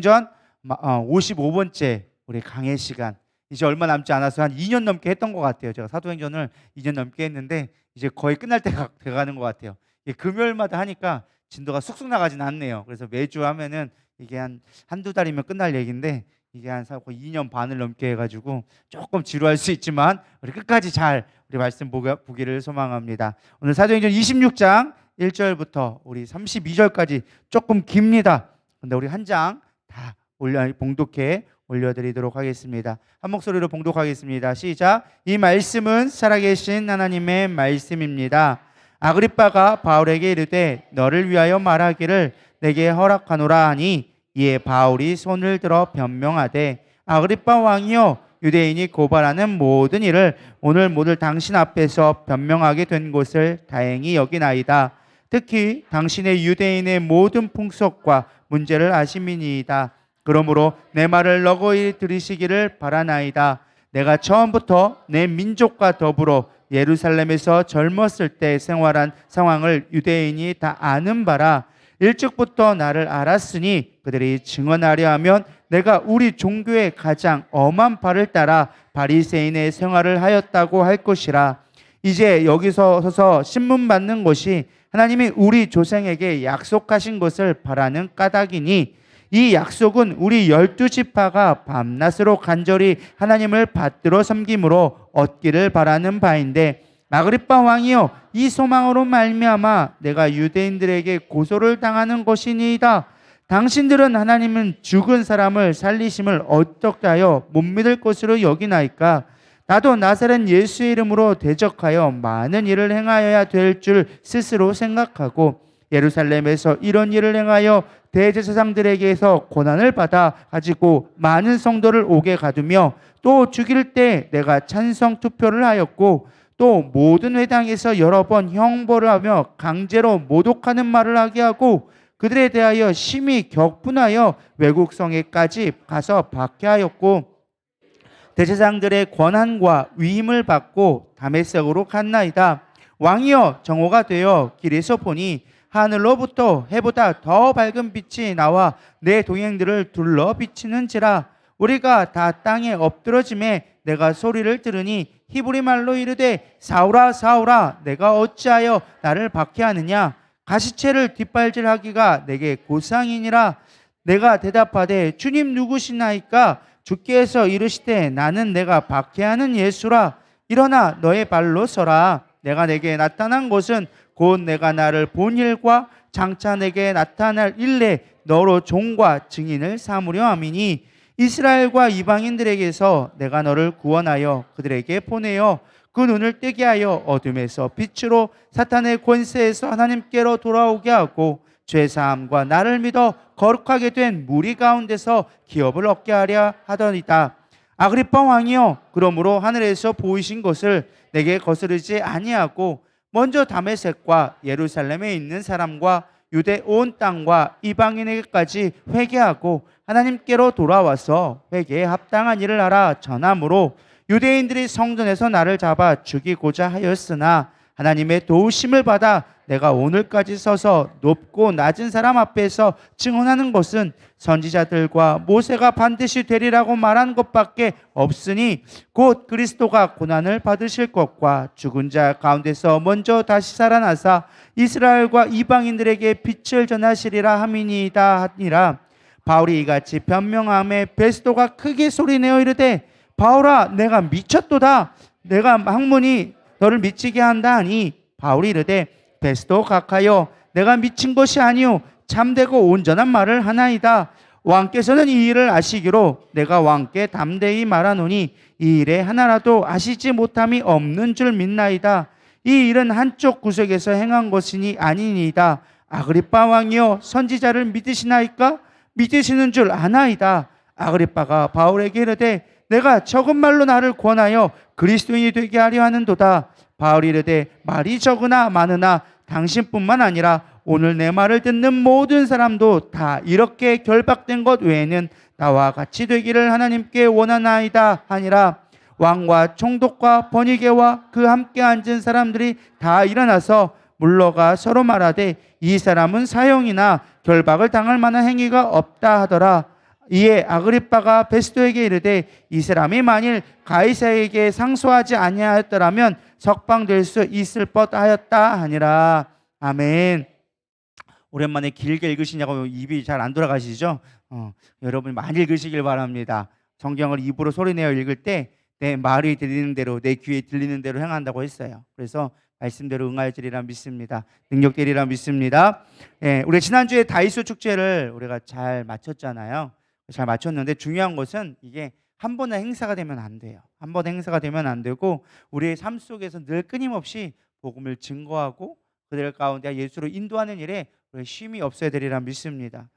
전 55번째 우리 강의 시간, 이제 얼마 남지 않아서 한 2년 넘게 했던 것 같아요. 제가 사도행전을 2년 넘게 했는데 이제 거의 끝날 때가 돼가는 것 같아요. 이게 금요일마다 하니까 진도가 쑥쑥 나가진 않네요. 그래서 매주 하면은 이게 한두 달이면 끝날 얘기인데 이게 거의 2년 반을 넘게 해가지고 조금 지루할 수 있지만 우리 끝까지 잘 우리 말씀 보기를 소망합니다. 오늘 사도행전 26장 1절부터 우리 32절까지 조금 깁니다. 근데 우리 한 장 다 봉독해 올려드리도록 하겠습니다. 한 목소리로 봉독하겠습니다. 시작. 이 말씀은 살아계신 하나님의 말씀입니다. 아그리빠가 바울에게 이르되 너를 위하여 말하기를 내게 허락하노라 하니, 이에 바울이 손을 들어 변명하되 아그리빠 왕이여, 유대인이 고발하는 모든 일을 오늘 모두 당신 앞에서 변명하게 된 것을 다행히 여기나이다. 특히 당신의 유대인의 모든 풍속과 문제를 아심이니이다. 그러므로 내 말을 너거이 들으시기를 바라나이다. 내가 처음부터 내 민족과 더불어 예루살렘에서 젊었을 때 생활한 상황을 유대인이 다 아는 바라. 일찍부터 나를 알았으니 그들이 증언하려 하면 내가 우리 종교의 가장 엄한 바를 따라 바리새인의 생활을 하였다고 할 것이라. 이제 여기서 서서 신문 받는 것이 하나님이 우리 조상에게 약속하신 것을 바라는 까닭이니, 이 약속은 우리 12지파가 밤낮으로 간절히 하나님을 받들어 섬김으로 얻기를 바라는 바인데, 아그리빠 왕이여, 이 소망으로 말미암아 내가 유대인들에게 고소를 당하는 것이니이다. 당신들은 하나님은 죽은 사람을 살리심을 어떻게 하여 못 믿을 것으로 여기나이까? 나도 나사렛 예수의 이름으로 대적하여 많은 일을 행하여야 될 줄 스스로 생각하고 예루살렘에서 이런 일을 행하여 대제사장들에게서 고난을 받아 가지고 많은 성도를 옥에 가두며, 또 죽일 때 내가 찬성 투표를 하였고, 또 모든 회당에서 여러 번 형벌을 하며 강제로 모독하는 말을 하게 하고, 그들에 대하여 심히 격분하여 외국 성에까지 가서 박해하였고, 대제사장들의 권한과 위임을 받고 다메섹으로 갔나이다. 왕이여, 정오가 되어 길에서 보니 하늘로부터 해보다 더 밝은 빛이 나와 내 동행들을 둘러 비치는지라. 우리가 다 땅에 엎드러짐에 내가 소리를 들으니 히브리 말로 이르되 사울아 사울아, 내가 어찌하여 나를 박해하느냐? 가시체를 뒷발질하기가 내게 고상이니라. 내가 대답하되 주님 누구시나이까? 주께서 이르시되 나는 내가 박해하는 예수라. 일어나 너의 발로 서라. 내가 내게 나타난 것은 곧 내가 나를 본 일과 장차 내게 나타날 일에 너로 종과 증인을 삼으려 함이니, 이스라엘과 이방인들에게서 내가 너를 구원하여 그들에게 보내어 그 눈을 뜨게 하여 어둠에서 빛으로 사탄의 권세에서 하나님께로 돌아오게 하고, 죄사함과 나를 믿어 거룩하게 된 무리 가운데서 기업을 얻게 하려 하더이다. 아그리빠 왕이여, 그러므로 하늘에서 보이신 것을 내게 거스르지 아니하고 먼저 다메섹과 예루살렘에 있는 사람과 유대 온 땅과 이방인에게까지 회개하고 하나님께로 돌아와서 회개에 합당한 일을 하라 전함으로, 유대인들이 성전에서 나를 잡아 죽이고자 하였으나 하나님의 도우심을 받아 내가 오늘까지 서서 높고 낮은 사람 앞에서 증언하는 것은 선지자들과 모세가 반드시 되리라고 말한 것밖에 없으니, 곧 그리스도가 고난을 받으실 것과 죽은 자 가운데서 먼저 다시 살아나사 이스라엘과 이방인들에게 빛을 전하시리라 함이니이다 하니라. 바울이 이같이 변명하며 베스도가 크게 소리내어 이르되 바울아, 내가 미쳤도다. 내가 학문이 너를 미치게 한다 하니, 바울이 이르되 베스도 각하여, 내가 미친 것이 아니요 참되고 온전한 말을 하나이다. 왕께서는 이 일을 아시기로 내가 왕께 담대히 말하노니 이 일에 하나라도 아시지 못함이 없는 줄 믿나이다. 이 일은 한쪽 구석에서 행한 것이니 아니니이다. 아그리빠 왕이여, 선지자를 믿으시나이까? 믿으시는 줄 아나이다. 아그리빠가 바울에게 이르되 내가 적은 말로 나를 권하여 그리스도인이 되게 하려 하는도다. 바울이 이르되 말이 적으나 많으나 당신뿐만 아니라 오늘 내 말을 듣는 모든 사람도 다 이렇게 결박된 것 외에는 나와 같이 되기를 하나님께 원하나이다 하니라. 왕과 총독과 번이게와 그 함께 앉은 사람들이 다 일어나서 물러가 서로 말하되 이 사람은 사형이나 결박을 당할 만한 행위가 없다 하더라. 이에 아그리빠가 베스도에게 이르되 이 사람이 만일 가이사에게 상소하지 아니하였더라면 석방될 수 있을 뻔하였다 하니라. 아멘. 오랜만에 길게 읽으시냐고 입이 잘 안 돌아가시죠? 여러분 많이 읽으시길 바랍니다. 성경을 입으로 소리내어 읽을 때 내 말이 들리는 대로, 내 귀에 들리는 대로 행한다고 했어요. 그래서 말씀대로 응할지리라 믿습니다. 능력되리라 믿습니다. 예, 우리 지난주에 다이소 축제를 우리가 잘 마쳤잖아요. 잘 마쳤는데 중요한 것은 이게 한 번의 행사가 되면 안 돼요. 한 번의 행사가 되면 안 되고 우리의 삶 속에서 늘 끊임없이 복음을 증거하고 그들 가운데 예수로 인도하는 일에 우리 쉼이 없어야 되리라 믿습니다.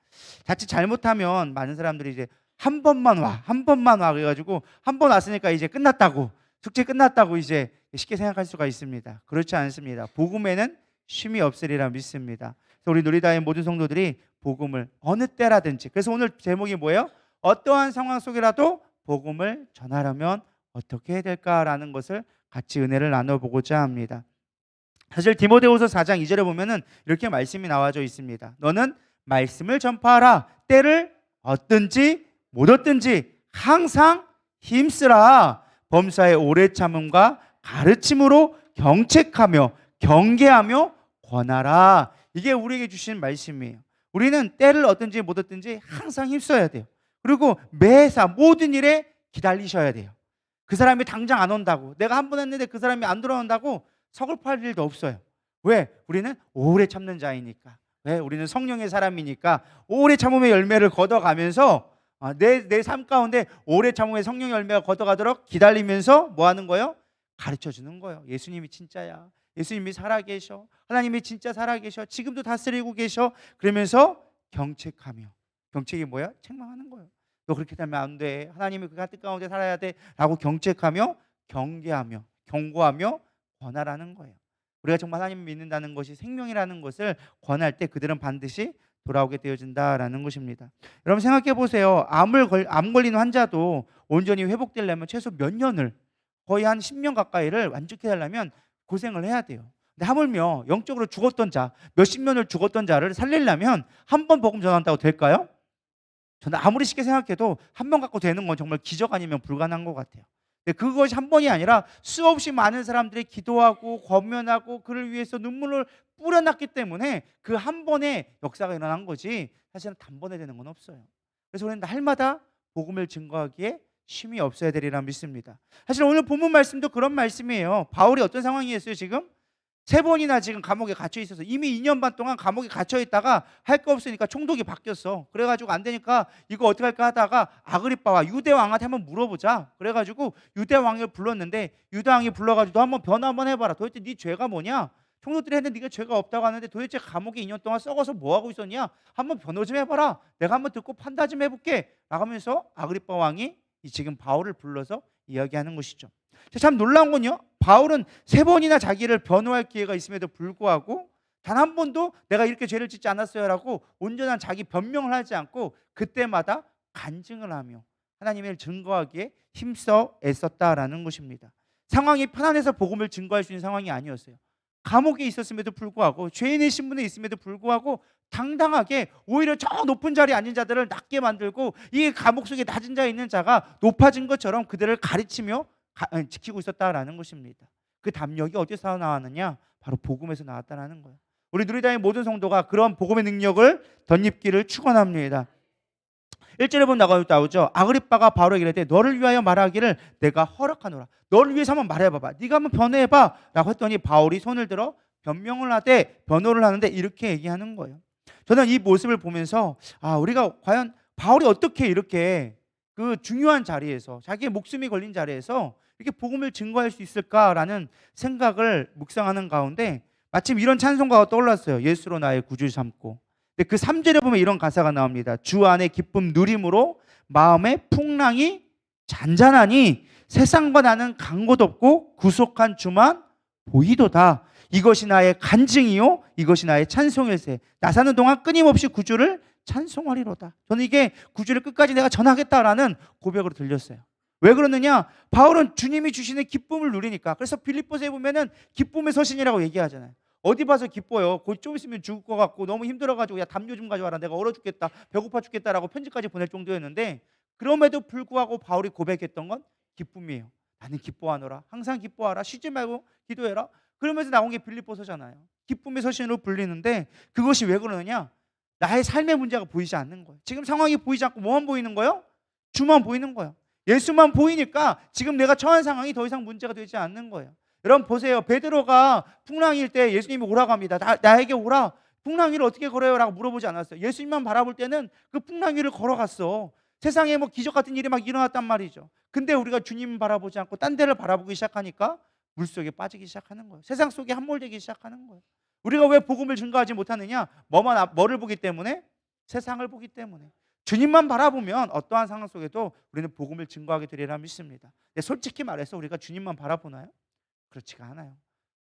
자칫 잘못하면 많은 사람들이 이제 한 번만 와 그래가지고 한 번 왔으니까 이제 끝났다고, 축제 끝났다고 이제 쉽게 생각할 수가 있습니다. 그렇지 않습니다. 복음에는 쉼이 없으리라 믿습니다. 그래서 우리 누리다의 모든 성도들이 복음을 어느 때라든지, 그래서 오늘 제목이 뭐예요? 어떠한 상황 속이라도 복음을 전하려면 어떻게 해야 될까라는 것을 같이 은혜를 나눠보고자 합니다. 사실 디모데후서 4장 2절에 보면은 이렇게 말씀이 나와져 있습니다. 너는 말씀을 전파하라. 때를 얻든지 못 얻든지 항상 힘쓰라. 범사의 오래 참음과 가르침으로 경책하며 경계하며 권하라. 이게 우리에게 주신 말씀이에요. 우리는 때를 얻든지 못 얻든지 항상 힘써야 돼요. 그리고 매사 모든 일에 기다리셔야 돼요. 그 사람이 당장 안 온다고, 내가 한 번 했는데 그 사람이 안 돌아온다고 서글퍼할 일도 없어요. 왜? 우리는 오래 참는 자이니까. 왜? 우리는 성령의 사람이니까 오래 참음의 열매를 걷어가면서 내 삶 가운데 오래 참음의 성령의 열매가 걷어가도록 기다리면서 뭐 하는 거예요? 가르쳐주는 거예요. 예수님이 진짜야. 예수님이 살아계셔. 하나님이 진짜 살아계셔. 지금도 다스리고 계셔. 그러면서 경책하며, 경책이 뭐야? 책망하는 거예요. 너 그렇게 되면 안 돼. 하나님이 그 뜻 가운데 살아야 돼. 라고 경책하며 경계하며 경고하며 권하라는 거예요. 우리가 정말 하나님을 믿는다는 것이 생명이라는 것을 권할 때 그들은 반드시 돌아오게 되어진다라는 것입니다. 여러분 생각해 보세요. 암 걸린 환자도 온전히 회복되려면 최소 몇 년을, 거의 한 10년 가까이를 완쾌해 하려면 고생을 해야 돼요. 근데 하물며 영적으로 죽었던 자, 몇십 년을 죽었던 자를 살리려면 한 번 복음 전한다고 될까요? 저는 아무리 쉽게 생각해도 한 번 갖고 되는 건 정말 기적 아니면 불가능한 것 같아요. 근데 그것이 한 번이 아니라 수없이 많은 사람들이 기도하고 권면하고 그를 위해서 눈물을 뿌려놨기 때문에 그 한 번의 역사가 일어난 거지 사실은 단번에 되는 건 없어요. 그래서 우리는 날마다 복음을 증거하기에 쉼이 없어야 되리라 믿습니다. 사실 오늘 본문 말씀도 그런 말씀이에요. 바울이 어떤 상황이었어요? 지금 3번이나 지금 감옥에 갇혀 있어서 이미 2년 반 동안 감옥에 갇혀 있다가 할 거 없으니까 총독이 바뀌었어. 그래가지고 안 되니까 이거 어떻게 할까 하다가 아그리빠와 유대 왕한테 한번 물어보자. 그래가지고 유대 왕을 불렀는데 유대 왕이 불러가지고 너 한번 변호 한번 해봐라. 도대체 네 죄가 뭐냐? 총독들이 했는데 네가 죄가 없다고 하는데 도대체 감옥에 2년 동안 썩어서 뭐 하고 있었냐? 한번 변호 좀 해봐라. 내가 한번 듣고 판단 좀 해볼게. 라고 하면서 아그리빠 왕이 지금 바울을 불러서 이야기하는 것이죠. 참 놀라운 건요, 바울은 3번이나 자기를 변호할 기회가 있음에도 불구하고 단 한 번도 내가 이렇게 죄를 짓지 않았어요 라고 온전한 자기 변명을 하지 않고 그때마다 간증을 하며 하나님을 증거하기에 힘써 애썼다라는 것입니다. 상황이 편안해서 복음을 증거할 수 있는 상황이 아니었어요. 감옥에 있었음에도 불구하고 죄인의 신분에 있음에도 불구하고 당당하게 오히려 저 높은 자리에 앉은 자들을 낮게 만들고 이 감옥 속에 낮은 자에 있는 자가 높아진 것처럼 그들을 가르치며 지키고 있었다라는 것입니다. 그 담력이 어디서 나왔느냐? 바로 복음에서 나왔다라는 거예요. 우리 누리다의 모든 성도가 그런 복음의 능력을 덧입기를 축원합니다. 1절에 보면 나오죠. 아그리빠가 바울에게 이르되 너를 위하여 말하기를 내가 허락하노라. 너를 위해서 한번 말해봐봐. 네가 한번 변호해봐 라고 했더니 바울이 손을 들어 변명을 하되 변호를 하는데 이렇게 얘기하는 거예요. 저는 이 모습을 보면서 우리가 과연 바울이 어떻게 이렇게 그 중요한 자리에서 자기의 목숨이 걸린 자리에서 이렇게 복음을 증거할 수 있을까라는 생각을 묵상하는 가운데 마침 이런 찬송가가 떠올랐어요. 예수로 나의 구주 삼고. 근데 그 3절에 보면 이런 가사가 나옵니다. 주 안에 기쁨 누림으로 마음의 풍랑이 잔잔하니 세상과 나는 간 곳 없고 구속한 주만 보이도다. 이것이 나의 간증이요 이것이 나의 찬송일세. 나 사는 동안 끊임없이 구주를 찬송하리로다. 저는 이게 구주를 끝까지 내가 전하겠다라는 고백으로 들렸어요. 왜 그러느냐? 바울은 주님이 주시는 기쁨을 누리니까. 그래서 빌립보서에 보면은 기쁨의 서신이라고 얘기하잖아요. 어디 봐서 기뻐요. 곧 좀 있으면 죽을 것 같고 너무 힘들어가지고 야 담요 좀 가져와라. 내가 얼어 죽겠다. 배고파 죽겠다라고 편지까지 보낼 정도였는데 그럼에도 불구하고 바울이 고백했던 건 기쁨이에요. 나는 기뻐하노라. 항상 기뻐하라. 쉬지 말고 기도해라. 그러면서 나온 게 빌립보서잖아요. 기쁨의 서신으로 불리는데 그것이 왜 그러느냐? 나의 삶의 문제가 보이지 않는 거예요. 지금 상황이 보이지 않고 뭐만 보이는 거예요? 주만 보이는 거예요. 예수만 보이니까 지금 내가 처한 상황이 더 이상 문제가 되지 않는 거예요. 여러분 보세요. 베드로가 풍랑일 때 예수님이 오라고 합니다. 나에게 오라. 풍랑 위를 어떻게 걸어요? 라고 물어보지 않았어요. 예수님만 바라볼 때는 그 풍랑 위를 걸어갔어. 세상에 뭐 기적 같은 일이 막 일어났단 말이죠. 근데 우리가 주님 바라보지 않고 딴 데를 바라보기 시작하니까 물속에 빠지기 시작하는 거예요. 세상 속에 함몰되기 시작하는 거예요. 우리가 왜 복음을 증거하지 못하느냐? 뭐를 보기 때문에? 세상을 보기 때문에. 주님만 바라보면 어떠한 상황 속에도 우리는 복음을 증거하게 되리라 믿습니다. 근데 솔직히 말해서 우리가 주님만 바라보나요? 그렇지가 않아요.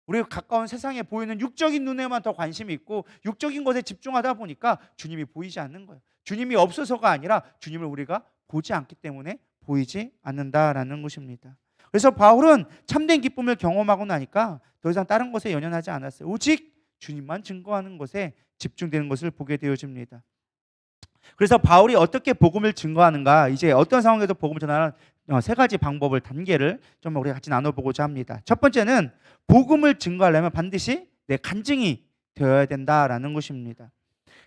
우리가 가까운 세상에 보이는 육적인 눈에만 더 관심이 있고 육적인 것에 집중하다 보니까 주님이 보이지 않는 거예요. 주님이 없어서가 아니라 주님을 우리가 보지 않기 때문에 보이지 않는다라는 것입니다. 그래서 바울은 참된 기쁨을 경험하고 나니까 더 이상 다른 것에 연연하지 않았어요. 오직 주님만 증거하는 것에 집중되는 것을 보게 되어집니다. 그래서 바울이 어떻게 복음을 증거하는가, 이제 어떤 상황에서 복음을 전하는 세 가지 방법을, 단계를 좀 우리 같이 나눠보고자 합니다. 첫 번째는 복음을 증거하려면 반드시 내 간증이 되어야 된다라는 것입니다.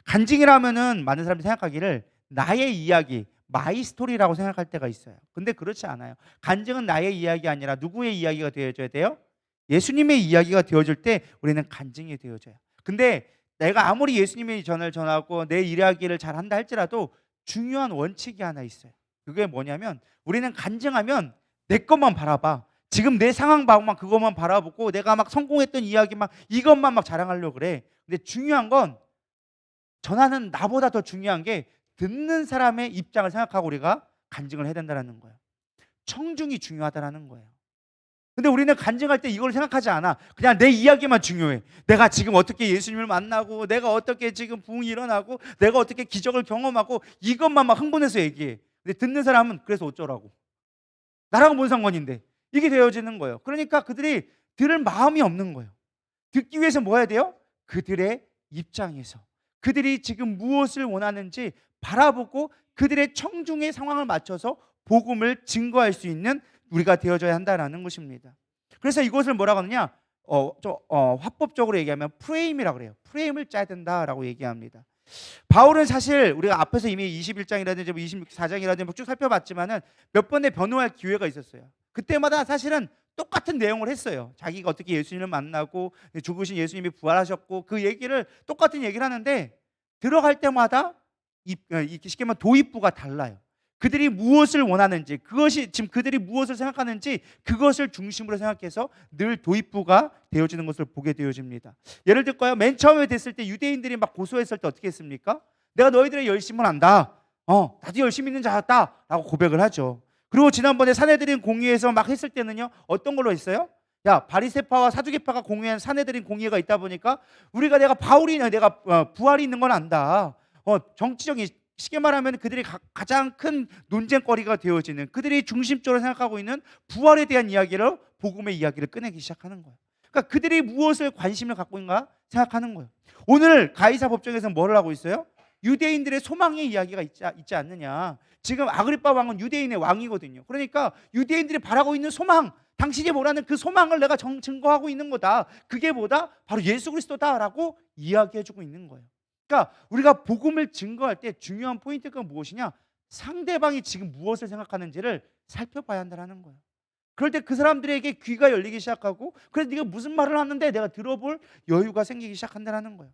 간증이라면은 많은 사람들이 생각하기를 나의 이야기, 마이 스토리라고 생각할 때가 있어요. 근데 그렇지 않아요. 간증은 나의 이야기 아니라 누구의 이야기가 되어줘야 돼요? 예수님의 이야기가 되어줄 때 우리는 간증이 되어져요. 근데 내가 아무리 예수님의 전을 전하고 내 이야기를 잘 한다 할지라도 중요한 원칙이 하나 있어요. 그게 뭐냐면 우리는 간증하면 내 것만 바라봐. 지금 내 상황 방만 그것만 바라보고 내가 막 성공했던 이야기만 이것만 막 자랑하려고 그래. 근데 중요한 건 전하는 나보다 더 중요한 게 듣는 사람의 입장을 생각하고 우리가 간증을 해야 된다는 거예요. 청중이 중요하다는 거예요. 근데 우리는 간증할 때 이걸 생각하지 않아. 그냥 내 이야기만 중요해. 내가 지금 어떻게 예수님을 만나고 내가 어떻게 지금 부흥이 일어나고 내가 어떻게 기적을 경험하고 이것만 막 흥분해서 얘기해. 근데 듣는 사람은 그래서 어쩌라고. 나랑 뭔 상관인데. 이게 되어지는 거예요. 그러니까 그들이 들을 마음이 없는 거예요. 듣기 위해서 뭐 해야 돼요? 그들의 입장에서 그들이 지금 무엇을 원하는지 바라보고 그들의 청중의 상황을 맞춰서 복음을 증거할 수 있는 우리가 되어져야 한다는 것입니다. 그래서 이것을 뭐라고 하느냐? 화법적으로 얘기하면 프레임이라고 그래요. 프레임을 짜야 된다라고 얘기합니다. 바울은 사실 우리가 앞에서 이미 21장이라든지 24장이라든지 쭉 살펴봤지만은 몇 번의 변호할 기회가 있었어요. 그때마다 사실은 똑같은 내용을 했어요. 자기가 어떻게 예수님을 만나고 죽으신 예수님이 부활하셨고 그 얘기를 똑같은 얘기를 하는데 들어갈 때마다 쉽게 말하면 도입부가 달라요. 그들이 무엇을 원하는지, 그것이 지금 그들이 무엇을 생각하는지 그것을 중심으로 생각해서 늘 도입부가 되어지는 것을 보게 되어집니다. 예를 들까요? 맨 처음에 됐을 때 유대인들이 막 고소했을 때 어떻게 했습니까? 내가 너희들의 열심을 안다. 나도 열심히 있는 자였다. 라고 고백을 하죠. 그리고 지난번에 사내들인 공의에서 막 했을 때는요, 어떤 걸로 했어요? 야, 바리새파와 사두개파가 공유한 사내들인 공의가 있다 보니까 내가 바울이냐, 내가 부활이 있는 건 안다. 정치적인 쉽게 말하면 그들이 가장 큰 논쟁거리가 되어지는, 그들이 중심적으로 생각하고 있는 부활에 대한 이야기를, 복음의 이야기를 꺼내기 시작하는 거예요. 그러니까 그들이 무엇을 관심을 갖고 있는가 생각하는 거예요. 오늘 가이사 법정에서는 뭘 하고 있어요? 유대인들의 소망의 이야기가 있지 않느냐. 지금 아그리빠 왕은 유대인의 왕이거든요. 그러니까 유대인들이 바라고 있는 소망, 당신이 뭐라는 그 소망을 내가 증거하고 있는 거다. 그게 뭐다? 바로 예수 그리스도다라고 이야기해주고 있는 거예요. 그러니까 우리가 복음을 증거할 때 중요한 포인트가 무엇이냐? 상대방이 지금 무엇을 생각하는지를 살펴봐야 한다는 거예요. 그럴 때 그 사람들에게 귀가 열리기 시작하고, 그래서 네가 무슨 말을 하는데 내가 들어볼 여유가 생기기 시작한다는 거예요.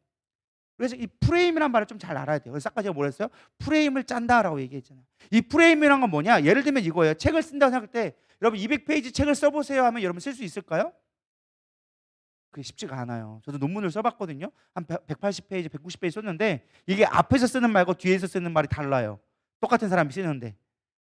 그래서 이 프레임이라는 말을 좀 잘 알아야 돼요. 그래서 아까 제가 뭐랬어요? 프레임을 짠다라고 얘기했잖아요. 이 프레임이란 건 뭐냐? 예를 들면 이거예요. 책을 쓴다고 생각할 때 여러분 200페이지 책을 써보세요 하면 여러분 쓸 수 있을까요? 그게 쉽지가 않아요. 저도 논문을 써봤거든요. 한 180페이지, 190페이지 썼는데 이게 앞에서 쓰는 말과 뒤에서 쓰는 말이 달라요. 똑같은 사람이 쓰는데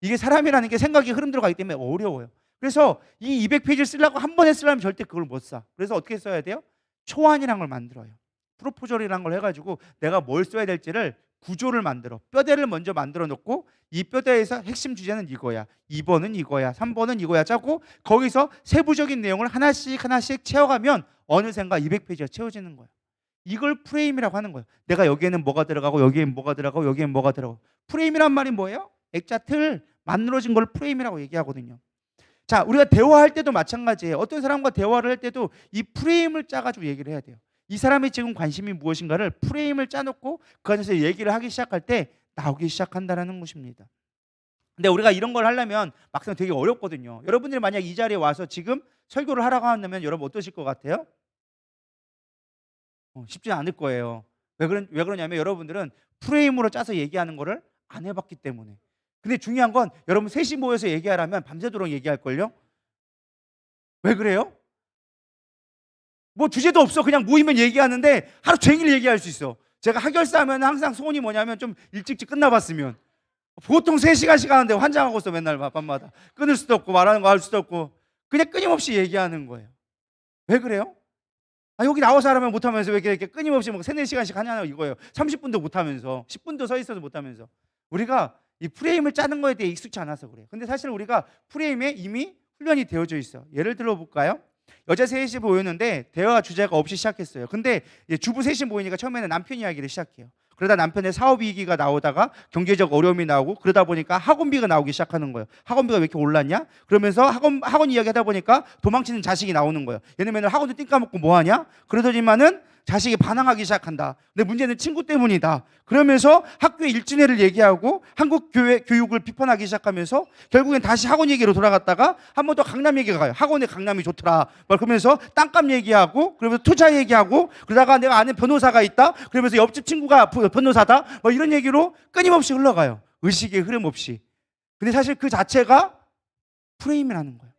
이게 사람이라는 게 생각이 흐름 들어가기 때문에 어려워요. 그래서 이 200페이지를 쓰려고 한 번에 쓰려면 절대 그걸 못 써. 그래서 어떻게 써야 돼요? 초안이라는 걸 만들어요. 프로포절이라는 걸 해가지고 내가 뭘 써야 될지를 구조를 만들어, 뼈대를 먼저 만들어 놓고 이 뼈대에서 핵심 주제는 이거야, 2번은 이거야, 3번은 이거야 짜고 거기서 세부적인 내용을 하나씩 채워가면 어느샌가 200페이지가 채워지는 거예요. 이걸 프레임이라고 하는 거예요. 내가 여기에는 뭐가 들어가고 여기엔 뭐가 들어가고 여기엔 뭐가 들어가고. 프레임이란 말이 뭐예요? 액자 틀 만들어진 걸 프레임이라고 얘기하거든요. 자, 우리가 대화할 때도 마찬가지예요. 어떤 사람과 대화를 할 때도 이 프레임을 짜가지고 얘기를 해야 돼요. 이 사람의 지금 관심이 무엇인가를 프레임을 짜놓고 그 안에서 얘기를 하기 시작할 때 나오기 시작한다는 것입니다. 근데 우리가 이런 걸 하려면 막상 되게 어렵거든요. 여러분들이 만약 이 자리에 와서 지금 설교를 하라고 한다면 여러분 어떠실 것 같아요? 쉽지 않을 거예요. 왜 그러냐면 여러분들은 프레임으로 짜서 얘기하는 거를 안 해봤기 때문에. 근데 중요한 건 여러분 셋이 모여서 얘기하라면 밤새도록 얘기할걸요? 왜 그래요? 뭐 주제도 없어. 그냥 모이면 얘기하는데 하루 종일 얘기할 수 있어. 제가 하결사 하면 항상 소원이 뭐냐면 좀 일찍 끝나봤으면. 보통 3시간씩 하는데 환장하고 있어. 맨날 밤마다 끊을 수도 없고 말하는 거 할 수도 없고 그냥 끊임없이 얘기하는 거예요. 왜 그래요? 여기 나와서 하라면 못하면서 왜 이렇게 끊임없이 뭐 3-4시간씩 하냐고 이거예요. 30분도 못하면서 10분도 서 있어도 못하면서. 우리가 이 프레임을 짜는 거에 대해 익숙치 않아서 그래요. 근데 사실 우리가 프레임에 이미 훈련이 되어져 있어. 예를 들어 볼까요? 여자 셋이 모였는데 대화 주제가 없이 시작했어요. 근데 주부 셋이 모이니까 처음에는 남편 이야기를 시작해요. 그러다 남편의 사업 위기가 나오다가 경제적 어려움이 나오고 그러다 보니까 학원비가 나오기 시작하는 거예요. 학원비가 왜 이렇게 올랐냐? 그러면서 학원 이야기 하다 보니까 도망치는 자식이 나오는 거예요. 얘는 맨날 학원도 띵까먹고 뭐하냐? 그러더니만은 자식이 반항하기 시작한다. 근데 문제는 친구 때문이다. 그러면서 학교의 일진회를 얘기하고 한국 교육을 비판하기 시작하면서 결국엔 다시 학원 얘기로 돌아갔다가 한 번 더 강남 얘기가 가요. 학원에 강남이 좋더라. 그러면서 땅값 얘기하고 그러면서 투자 얘기하고 그러다가 내가 아는 변호사가 있다. 그러면서 옆집 친구가 변호사다. 이런 얘기로 끊임없이 흘러가요. 의식의 흐름 없이. 근데 사실 그 자체가 프레임이라는 거예요.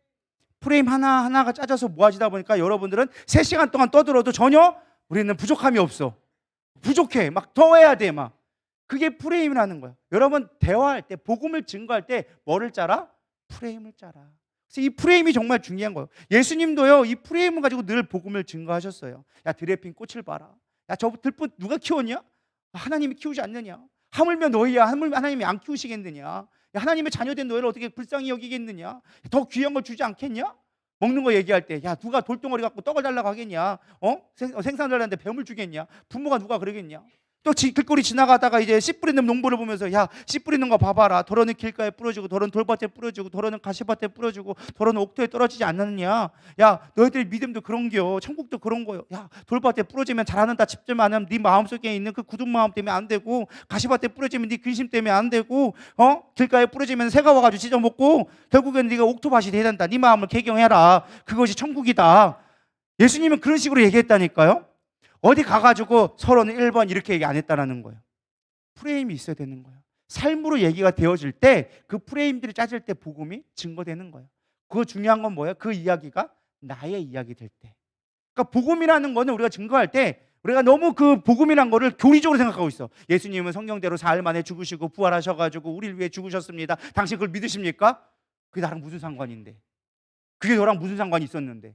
프레임 하나하나가 짜져서 모아지다 보니까 여러분들은 3시간 동안 떠들어도 전혀 우리는 부족함이 없어. 부족해. 막 더 해야 돼. 막. 그게 프레임이라는 거야. 여러분 대화할 때 복음을 증거할 때 뭐를 짜라? 프레임을 짜라. 그래서 이 프레임이 정말 중요한 거예요. 예수님도요. 이 프레임을 가지고 늘 복음을 증거하셨어요. 야 드레핀 꽃을 봐라. 야 저 들꽃 누가 키웠냐? 하나님이 키우지 않느냐? 하물며 너희야 하나님이 안 키우시겠느냐? 야, 하나님의 자녀된 너희를 어떻게 불쌍히 여기겠느냐? 더 귀한 걸 주지 않겠냐? 먹는 거 얘기할 때, 야 누가 돌덩어리 갖고 떡을 달라고 하겠냐? 생선 달라는데 뱀을 주겠냐? 부모가 누가 그러겠냐? 또 길거리 지나가다가 이제 씨 뿌리는 농부를 보면서 야 씨 뿌리는 거 봐봐라. 도로는 길가에 뿌려주고 도로는 돌밭에 뿌려주고 도로는 가시밭에 뿌려주고 도로는 옥토에 떨어지지 않느냐? 야 너희들 믿음도 그런겨. 천국도 그런 거요. 야 돌밭에 뿌려지면 자라는다 칩지만은 네 마음속에 있는 그 굳은 마음 때문에 안 되고 가시밭에 뿌려지면 네 근심 때문에 안 되고 길가에 뿌려지면 새가 와가지고 찢어먹고 결국엔 네가 옥토밭이 돼야 된다. 네 마음을 개경해라. 그것이 천국이다. 예수님은 그런 식으로 얘기했다니까요. 어디 가가지고 서로는 1번 이렇게 얘기 안 했다라는 거예요. 프레임이 있어야 되는 거예요. 삶으로 얘기가 되어질 때 그 프레임들이 짜질 때 복음이 증거되는 거예요. 그 중요한 건 뭐예요? 그 이야기가 나의 이야기 될 때. 그러니까 복음이라는 거는 우리가 증거할 때 우리가 너무 그 복음이라는 거를 교리적으로 생각하고 있어. 예수님은 성경대로 4일 만에 죽으시고 부활하셔가지고 우리를 위해 죽으셨습니다. 당신 그걸 믿으십니까? 그게 나랑 무슨 상관인데? 그게 너랑 무슨 상관이 있었는데?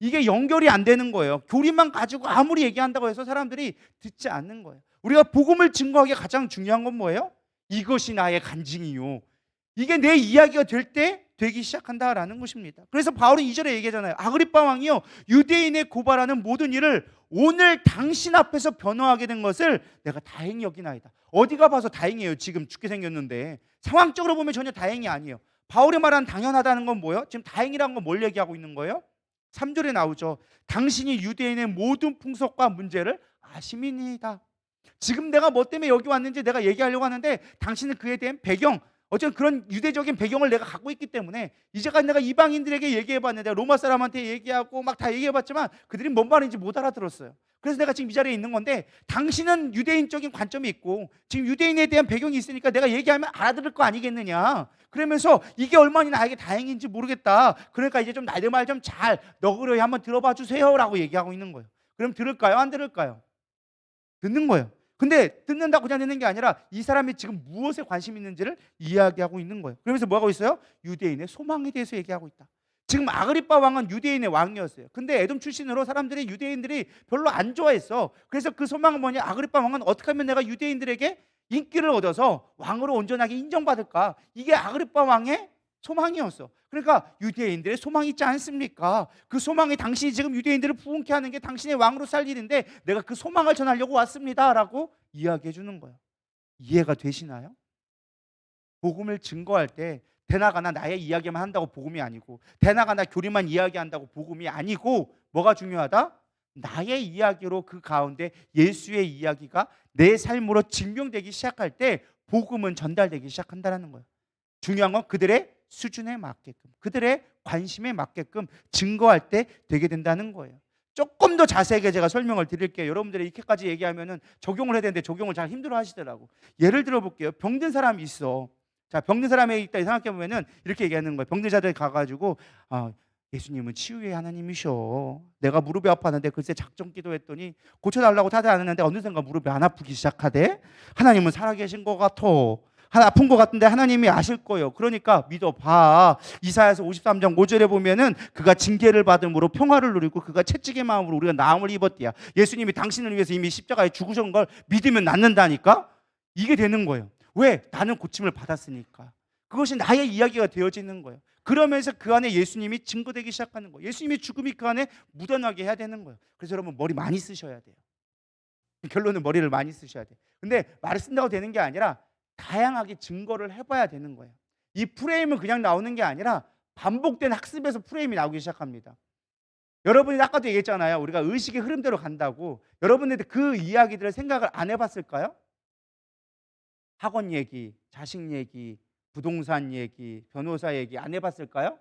이게 연결이 안 되는 거예요. 교리만 가지고 아무리 얘기한다고 해서 사람들이 듣지 않는 거예요. 우리가 복음을 증거하기에 가장 중요한 건 뭐예요? 이것이 나의 간증이요. 이게 내 이야기가 될 때 되기 시작한다라는 것입니다. 그래서 바울은 2절에 얘기하잖아요. 아그리빠 왕이요 유대인의 고발하는 모든 일을 오늘 당신 앞에서 변호하게 된 것을 내가 다행히 여기나이다. 어디가 봐서 다행이에요. 지금 죽게 생겼는데 상황적으로 보면 전혀 다행이 아니에요. 바울이 말하는 당연하다는 건 뭐예요? 지금 다행이라는 건 뭘 얘기하고 있는 거예요? 3절에 나오죠. 당신이 유대인의 모든 풍속과 문제를 아심이니이다. 지금 내가 뭐 때문에 여기 왔는지 내가 얘기하려고 하는데 당신은 그에 대한 배경, 어쨌든 그런 유대적인 배경을 내가 갖고 있기 때문에 이제까지 내가 이방인들에게 얘기해봤는데 로마 사람한테 얘기하고 막 다 얘기해봤지만 그들이 뭔 말인지 못 알아들었어요. 그래서 내가 지금 이 자리에 있는 건데 당신은 유대인적인 관점이 있고 지금 유대인에 대한 배경이 있으니까 내가 얘기하면 알아들을 거 아니겠느냐. 그러면서 이게 얼마나 나에게 다행인지 모르겠다. 그러니까 이제 좀 나의 말 좀 잘 너그러이 한번 들어봐 주세요라고 얘기하고 있는 거예요. 그럼 들을까요? 안 들을까요? 듣는 거예요. 근데 듣는다고 그냥 듣는 게 아니라 이 사람이 지금 무엇에 관심 있는지를 이야기하고 있는 거예요. 그러면서 뭐 하고 있어요? 유대인의 소망에 대해서 얘기하고 있다. 지금 아그리빠 왕은 유대인의 왕이었어요. 근데 에돔 출신으로 사람들이 유대인들이 별로 안 좋아했어. 그래서 그 소망은 뭐냐? 아그리빠 왕은 어떻게 하면 내가 유대인들에게 인기를 얻어서 왕으로 온전하게 인정받을까? 이게 아그리빠 왕의 소망이었어. 그러니까 유대인들의 소망이 있지 않습니까? 그 소망이 당신이 지금 유대인들을 부흥케 하는 게 당신의 왕으로 살 일인데 내가 그 소망을 전하려고 왔습니다라고 이야기해 주는 거예요. 이해가 되시나요? 복음을 증거할 때 대나가나 나의 이야기만 한다고 복음이 아니고, 대나가나 교리만 이야기한다고 복음이 아니고, 뭐가 중요하다? 나의 이야기로 그 가운데 예수의 이야기가 내 삶으로 증명되기 시작할 때 복음은 전달되기 시작한다는 거예요. 중요한 건 그들의 수준에 맞게끔, 그들의 관심에 맞게끔 증거할 때 되게 된다는 거예요. 조금 더 자세하게 제가 설명을 드릴게요. 여러분들이 이렇게까지 얘기하면은 적용을 해야 되는데 적용을 잘 힘들어 하시더라고. 예를 들어 볼게요. 병든 사람이 있어. 자, 병든 사람이 있다 생각해 보면은 이렇게 얘기하는 거예요. 병든 자들 가가지고 예수님은 치유의 하나님이셔. 내가 무릎이 아팠는데 글쎄 작정 기도했더니 고쳐달라고 다들 안 했는데 어느 순간 무릎이 안 아프기 시작하대. 하나님은 살아계신 것 같아. 아픈 것 같은데 하나님이 아실 거예요. 그러니까 믿어봐. 이사야서 53장 5절에 보면은 그가 징계를 받음으로 평화를 누리고 그가 채찍의 마음으로 우리가 나음을 입었디야. 예수님이 당신을 위해서 이미 십자가에 죽으신 걸 믿으면 낫는다니까. 이게 되는 거예요. 왜? 나는 고침을 받았으니까. 그것이 나의 이야기가 되어지는 거예요. 그러면서 그 안에 예수님이 증거되기 시작하는 거예요. 예수님의 죽음이 그 안에 묻어나게 해야 되는 거예요. 그래서 여러분 머리 많이 쓰셔야 돼요. 결론은 머리를 많이 쓰셔야 돼요. 근데 말을 쓴다고 되는 게 아니라 다양하게 증거를 해봐야 되는 거예요. 이 프레임은 그냥 나오는 게 아니라 반복된 학습에서 프레임이 나오기 시작합니다. 여러분이 아까도 얘기했잖아요. 우리가 의식의 흐름대로 간다고. 여러분들 그 이야기들을 생각을 안 해봤을까요? 학원 얘기, 자식 얘기, 부동산 얘기, 변호사 얘기 안 해봤을까요?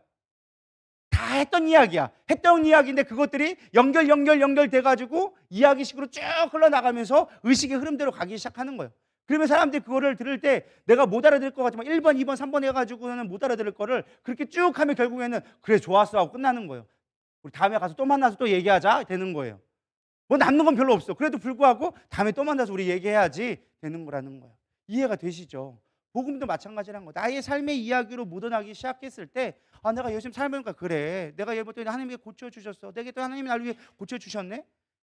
다 했던 이야기야. 했던 이야기인데 그것들이 연결돼가지고 이야기식으로 쭉 흘러나가면서 의식의 흐름대로 가기 시작하는 거예요. 그러면 사람들이 그거를 들을 때 내가 못 알아들을 것 같지만 1번, 2번, 3번 해가지고는 못 알아들을 거를 그렇게 쭉 하면 결국에는 그래 좋았어 하고 끝나는 거예요. 우리 다음에 가서 또 만나서 또 얘기하자 되는 거예요. 뭐 남는 건 별로 없어. 그래도 불구하고 다음에 또 만나서 우리 얘기해야지 되는 거라는 거예요. 이해가 되시죠? 복음도 마찬가지라는 거. 나의 삶의 이야기로 묻어나기 시작했을 때 내가 열심히 살면까 그래. 내가 예전에 하나님이 고쳐주셨어. 내게 또 하나님이 나를 위해 고쳐주셨네.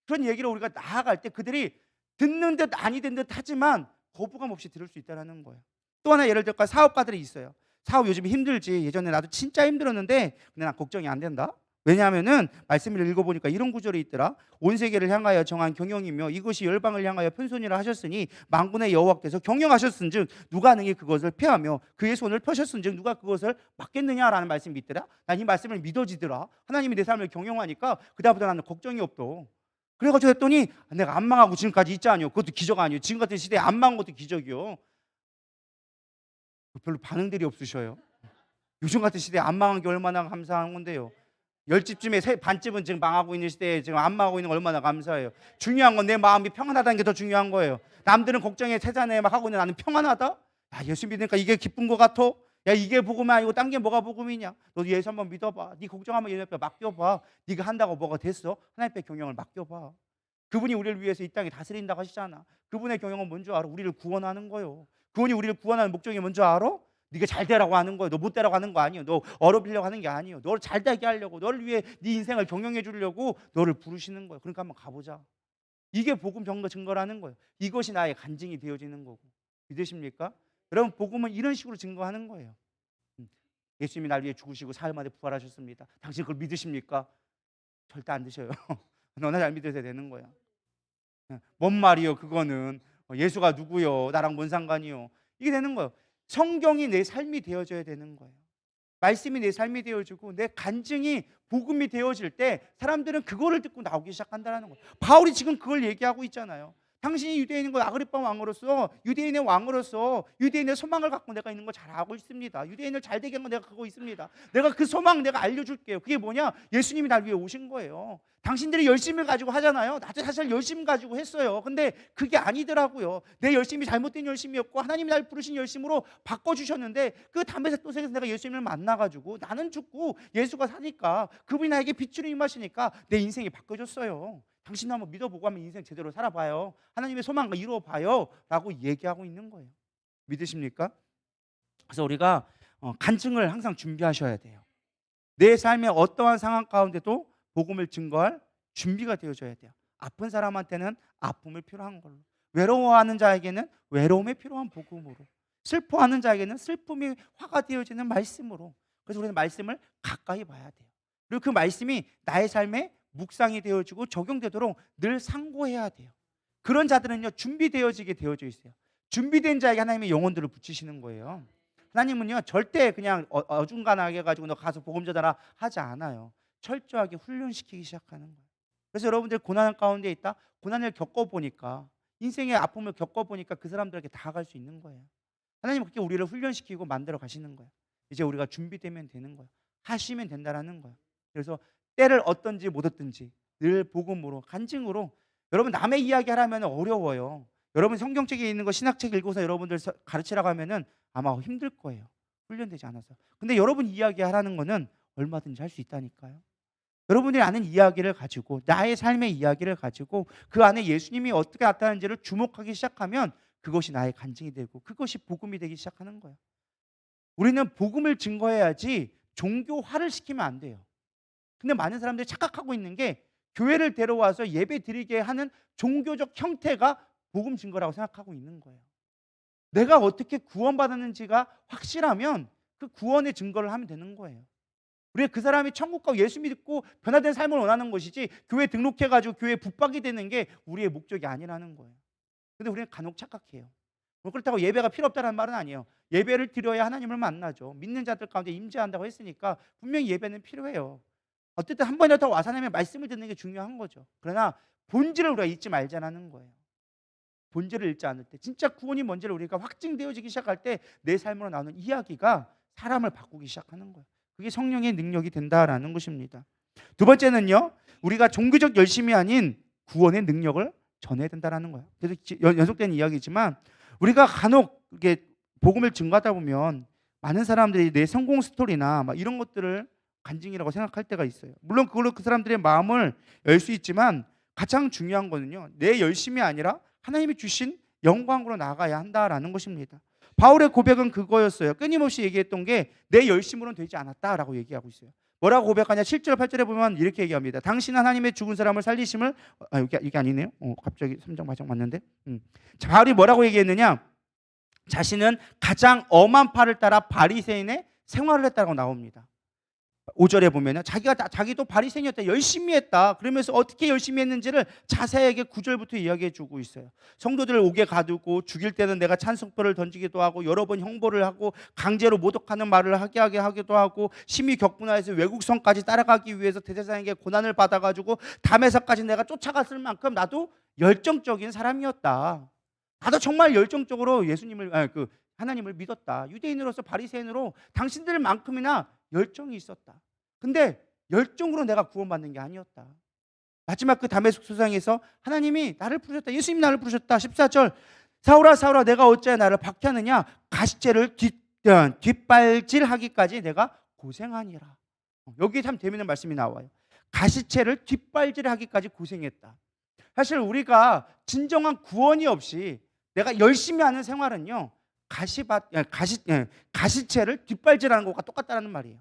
그런 얘기를 우리가 나아갈 때 그들이 듣는 듯 아니된 듯 하지만 거부감 없이 들을 수 있다는 거예요. 또 하나 예를 들어 사업가들이 있어요. 사업 요즘 힘들지. 예전에 나도 진짜 힘들었는데 근데 난 걱정이 안 된다. 왜냐하면은 말씀을 읽어보니까 이런 구절이 있더라. 온 세계를 향하여 정한 경영이며 이것이 열방을 향하여 편손이라 하셨으니 만군의 여호와께서 경영하셨은즉 누가 능히 그것을 폐하며 그의 손을 펴셨은즉 누가 그것을 막겠느냐라는 말씀이 있더라. 난 이 말씀을 믿어지더라. 하나님이 내 삶을 경영하니까 그다음부터 나는 걱정이 없더. 그래가지고 했더니 내가 안 망하고 지금까지 있지 않요. 그것도 기적 아니에요. 지금 같은 시대에 안 망한 것도 기적이요. 별로 반응들이 없으셔요. 요즘 같은 시대에 안 망한 게 얼마나 감사한 건데요. 10집쯤에 반집은 지금 망하고 있는 시대에 지금 안 망하고 있는 거 얼마나 감사해요. 중요한 건 내 마음이 평안하다는 게 더 중요한 거예요. 남들은 걱정에 세잔에 막 하고 있는데 나는 평안하다? 야, 예수 믿으니까 이게 기쁜 거 같아? 야, 이게 복음이 아니고 딴 게 뭐가 복음이냐? 너 예수 한번 믿어봐. 네 걱정하면 예수 앞에 맡겨봐. 네가 한다고 뭐가 됐어? 하나님 앞에 경영을 맡겨봐. 그분이 우리를 위해서 이 땅에 다스린다고 하시잖아. 그분의 경영은 뭔지 알아? 우리를 구원하는 거예요. 그분이 우리를 구원하는 목적이 뭔지 알아? 네가 잘 되라고 하는 거예요. 너 못 되라고 하는 거 아니에요. 너 어렵려고 하는 게 아니에요. 너를 잘 되게 하려고, 너를 위해 네 인생을 경영해 주려고 너를 부르시는 거예요. 그러니까 한번 가보자. 이게 복음 증거라는 거예요. 이것이 나의 간증이 되어지는 거고. 믿으십니까? 여러분, 복음은 이런 식으로 증거하는 거예요. 예수님이 날 위해 죽으시고 사흘 만에 부활하셨습니다. 당신 그걸 믿으십니까? 절대 안 드셔요. 너나 잘 믿으셔야 되는 거야. 뭔 말이요 그거는. 예수가 누구요? 나랑 뭔 상관이요? 이게 되는 거예요. 성경이 내 삶이 되어져야 되는 거예요. 말씀이 내 삶이 되어지고 내 간증이 복음이 되어질 때 사람들은 그거를 듣고 나오기 시작한다는 거예요. 바울이 지금 그걸 얘기하고 있잖아요. 당신이 유대인인 거 아그리빠 왕으로서 유대인의 왕으로서 유대인의 소망을 갖고 내가 있는 거 잘 알고 있습니다. 유대인을 잘 되게 한 건 내가 갖고 있습니다. 내가 그 소망 내가 알려줄게요. 그게 뭐냐? 예수님이 날 위해 오신 거예요. 당신들이 열심을 가지고 하잖아요. 나도 사실 열심 가지고 했어요. 근데 그게 아니더라고요. 내 열심이 잘못된 열심이었고 하나님이 날 부르신 열심으로 바꿔주셨는데 그 담에색 도색에서 내가 예수님을 만나가지고 나는 죽고 예수가 사니까 그분이 나에게 빛으로 임하시니까 내 인생이 바꿔졌어요. 당신도 한번 믿어보고 하면 인생 제대로 살아봐요. 하나님의 소망과 이루어봐요 라고 얘기하고 있는 거예요. 믿으십니까? 그래서 우리가 간증을 항상 준비하셔야 돼요. 내 삶의 어떠한 상황 가운데도 복음을 증거할 준비가 되어져야 돼요. 아픈 사람한테는 아픔을 필요한 걸로, 외로워하는 자에게는 외로움에 필요한 복음으로, 슬퍼하는 자에게는 슬픔이 화가 되어지는 말씀으로. 그래서 우리는 말씀을 가까이 봐야 돼요. 그리고 그 말씀이 나의 삶에 묵상이 되어지고 적용되도록 늘 상고해야 돼요. 그런 자들은요, 준비되어지게 되어져 있어요. 준비된 자에게 하나님의 영혼들을 붙이시는 거예요. 하나님은요, 절대 그냥 어중간하게 가지고 너 가서 복음 전하라 하지 않아요. 철저하게 훈련시키기 시작하는 거예요. 그래서 여러분들 고난 가운데 있다, 고난을 겪어보니까, 인생의 아픔을 겪어보니까 그 사람들에게 다가갈 수 있는 거예요. 하나님은 그렇게 우리를 훈련시키고 만들어 가시는 거예요. 이제 우리가 준비되면 되는 거예요. 하시면 된다라는 거예요. 그래서 때를 얻든지 못 얻든지 늘 복음으로, 간증으로. 여러분, 남의 이야기 하라면 어려워요. 여러분 성경책에 있는 거 신학책 읽고서 여러분들 가르치라고 하면은 아마 힘들 거예요. 훈련되지 않아서. 근데 여러분 이야기 하라는 거는 얼마든지 할 수 있다니까요. 여러분들이 아는 이야기를 가지고, 나의 삶의 이야기를 가지고 그 안에 예수님이 어떻게 나타나는지를 주목하기 시작하면 그것이 나의 간증이 되고 그것이 복음이 되기 시작하는 거예요. 우리는 복음을 증거해야지 종교화를 시키면 안 돼요. 근데 많은 사람들이 착각하고 있는 게, 교회를 데려와서 예배 드리게 하는 종교적 형태가 복음 증거라고 생각하고 있는 거예요. 내가 어떻게 구원받았는지가 확실하면 그 구원의 증거를 하면 되는 거예요. 우리가 그 사람이 천국 가고 예수 믿고 변화된 삶을 원하는 것이지, 교회 등록해가지고 교회에 붙박이 되는 게 우리의 목적이 아니라는 거예요. 근데 우리는 간혹 착각해요. 그렇다고 예배가 필요 없다는 말은 아니에요. 예배를 드려야 하나님을 만나죠. 믿는 자들 가운데 임재한다고 했으니까 분명히 예배는 필요해요. 어쨌든 한 번이라도 와서 하나님의 말씀을 듣는 게 중요한 거죠. 그러나 본질을 우리가 잊지 말자는 거예요. 본질을 잃지 않을 때, 진짜 구원이 뭔지를 우리가 확증되어지기 시작할 때 내 삶으로 나오는 이야기가 사람을 바꾸기 시작하는 거예요. 그게 성령의 능력이 된다라는 것입니다. 두 번째는요, 우리가 종교적 열심이 아닌 구원의 능력을 전해야 된다라는 거예요. 그래서 연속된 이야기지만, 우리가 간혹 이게 복음을 증거하다 보면 많은 사람들이 내 성공 스토리나 막 이런 것들을 간증이라고 생각할 때가 있어요. 물론 그걸로 그 사람들의 마음을 열 수 있지만, 가장 중요한 거는요, 내 열심이 아니라 하나님이 주신 영광으로 나가야 한다라는 것입니다. 바울의 고백은 그거였어요. 끊임없이 얘기했던 게 내 열심으로는 되지 않았다라고 얘기하고 있어요. 뭐라고 고백하냐? 7절 8절에 보면 이렇게 얘기합니다. 당신은 하나님의 죽은 사람을 살리심을, 이게 아니네요. 갑자기 3장 마장 맞는데. 자, 바울이 뭐라고 얘기했느냐? 자신은 가장 엄한 팔을 따라 바리새인의 생활을 했다고 나옵니다. 5절에 보면은 자기도 바리새인이었다, 열심히 했다. 그러면서 어떻게 열심히 했는지를 자세하게 9절부터 이야기해 주고 있어요. 성도들을 옥에 가두고, 죽일 때는 내가 찬송표를 던지기도 하고, 여러 번 형벌을 하고, 강제로 모독하는 말을 하게 하기도 하고, 심히 격분하여서 외국성까지 따라가기 위해서 대제사장에게 고난을 받아가지고 담에서까지 내가 쫓아갔을 만큼 나도 열정적인 사람이었다. 나도 정말 열정적으로 하나님을 믿었다. 유대인으로서, 바리새인으로 당신들만큼이나 열정이 있었다. 근데 열정으로 내가 구원받는 게 아니었다. 마지막 그 다메섹 수상에서 하나님이 나를 부르셨다. 예수님이 나를 부르셨다. 14절, 사울아 사울아 내가 어찌 나를 박해하느냐? 가시채를 뒷발질하기까지 내가 고생하니라. 여기 참 재미있는 말씀이 나와요. 가시채를 뒷발질하기까지 고생했다. 사실 우리가 진정한 구원이 없이 내가 열심히 하는 생활은요, 가시채를 뒷발질하는 것과 똑같다는 말이에요.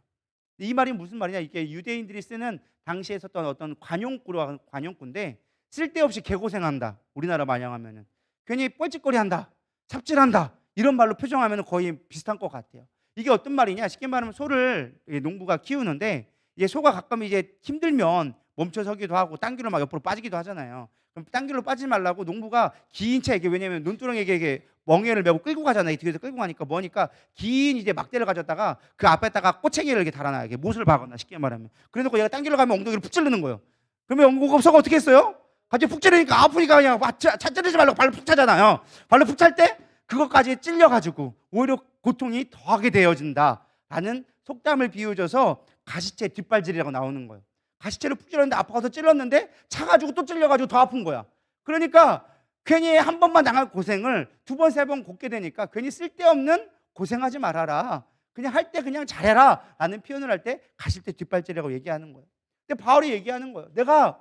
이 말이 무슨 말이냐? 이게 유대인들이 쓰는 당시에 썼던 어떤 관용구인데, 쓸데없이 개고생한다. 우리나라 마냥하면은 괜히 뻘짓거리한다, 삽질한다, 이런 말로 표정하면 거의 비슷한 것 같아요. 이게 어떤 말이냐? 쉽게 말하면 소를 농부가 키우는데, 이게 소가 가끔 이제 힘들면 멈춰서기도 하고 딴 길로 막 옆으로 빠지기도 하잖아요. 그럼 딴 길로 빠지지 말라고 농부가 긴 차, 이게 왜냐면 논두렁에게 이게 멍에를 메고 끌고 가잖아요. 뒤에서 끌고 가니까 뭐니까 긴 이제 막대를 가졌다가 그 앞에다가 꼬챙이를 이렇게 달아놔요. 이게 못을 박거나, 쉽게 말하면. 그래놓고 얘가 딴 길로 가면 엉덩이를 푹 찌르는 거예요. 그러면 소가 어떻게 했어요? 갑자기 푹 찌르니까 아프니까 그냥 찌르지 말라고 발로 푹 차잖아요. 발로 푹 찰 때 그것까지 찔려가지고 오히려 고통이 더하게 되어진다라는 속담을 비유줘서 가시채 뒷발질이라고 나오는 거예요. 가시채를 푹 찔렀는데 아파서 찔렀는데 차가지고 또 찔려가지고 더 아픈 거야. 그러니까 괜히 한 번만 당할 고생을 두 번, 세 번 겪게 되니까 괜히 쓸데없는 고생하지 말아라. 그냥 할 때 그냥 잘해라 라는 표현을 할 때 가시채 뒷발질이라고 얘기하는 거예요. 근데 바울이 얘기하는 거예요.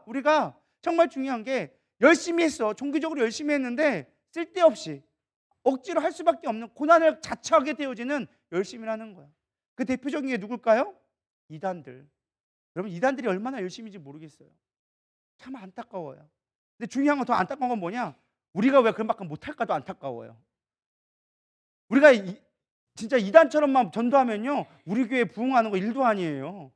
우리가 정말 중요한 게, 열심히 했어. 종교적으로 열심히 했는데 쓸데없이 억지로 할 수밖에 없는 고난을 자처하게 되어지는 열심이라는 거예요. 그 대표적인 게 누굴까요? 이단들. 여러분, 이단들이 얼마나 열심인지 모르겠어요. 참 안타까워요. 근데 중요한 건, 더 안타까운 건 뭐냐? 우리가 왜 그런 만큼 못할까도 안타까워요. 우리가 진짜 이단처럼만 전도하면요, 우리 교회 부흥하는 거 일도 아니에요.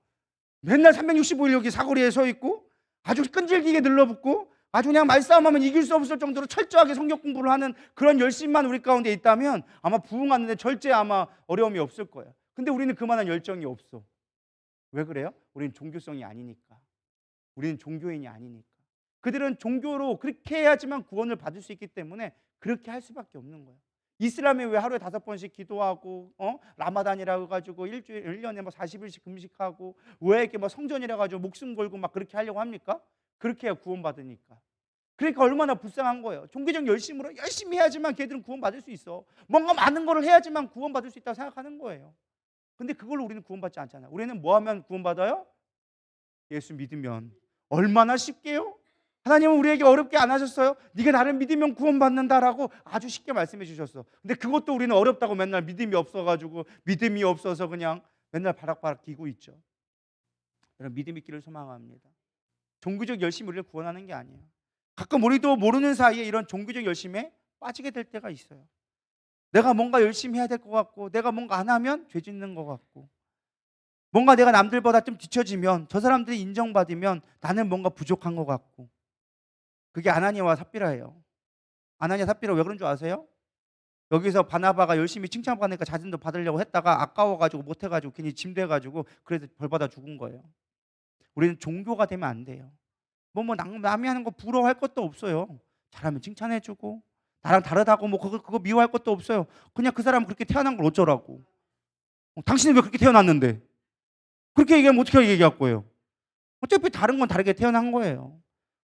맨날 365일 여기 사거리에 서 있고 아주 끈질기게 늘러붙고 아주 그냥 말싸움하면 이길 수 없을 정도로 철저하게 성경 공부를 하는 그런 열심만 우리 가운데 있다면 아마 부흥하는데 절대 아마 어려움이 없을 거예요. 근데 우리는 그만한 열정이 없어. 왜 그래요? 우리는 종교성이 아니니까. 우리는 종교인이 아니니까. 그들은 종교로 그렇게 해야지만 구원을 받을 수 있기 때문에 그렇게 할 수밖에 없는 거예요. 이슬람에 왜 하루에 5번씩 기도하고 라마단이라고 해가지고 일주일 1년에 뭐 40일씩 금식하고 왜 이렇게 뭐 성전이라 가지고 목숨 걸고 막 그렇게 하려고 합니까? 그렇게 해야 구원받으니까. 그러니까 얼마나 불쌍한 거예요. 종교적 열심으로 열심히 해야지만 걔들은 구원받을 수 있어. 뭔가 많은 거를 해야지만 구원받을 수 있다고 생각하는 거예요. 근데 그걸로 우리는 구원받지 않잖아요. 우리는 뭐 하면 구원받아요? 예수 믿으면. 얼마나 쉽게요? 하나님은 우리에게 어렵게 안 하셨어요? 네가 나를 믿으면 구원받는다라고 아주 쉽게 말씀해 주셨어. 근데 그것도 우리는 어렵다고 맨날 믿음이 없어가지고 믿음이 없어서 그냥 맨날 바락바락 기고 있죠. 여러분, 믿음 있기를 소망합니다. 종교적 열심이 우리를 구원하는 게 아니에요. 가끔 우리도 모르는 사이에 이런 종교적 열심에 빠지게 될 때가 있어요. 내가 뭔가 열심히 해야 될 것 같고 내가 뭔가 안 하면 죄 짓는 것 같고 뭔가 내가 남들보다 좀 뒤처지면 저 사람들이 인정받으면 나는 뭔가 부족한 것 같고 그게 아나니아와 삽비라예요. 아나니아 삽비라 왜 그런 줄 아세요? 여기서 바나바가 열심히 칭찬받으니까 자진도 받으려고 했다가 아까워가지고 못해가지고 괜히 짐 돼가지고 그래서 벌받아 죽은 거예요. 우리는 종교가 되면 안 돼요. 남이 하는 거 부러워할 것도 없어요. 잘하면 칭찬해주고 나랑 다르다고 뭐 그거 미워할 것도 없어요. 그냥 그 사람 그렇게 태어난 걸 어쩌라고. 당신은 왜 그렇게 태어났는데? 그렇게 얘기하면 어떻게 얘기할 거예요? 어차피 다른 건 다르게 태어난 거예요.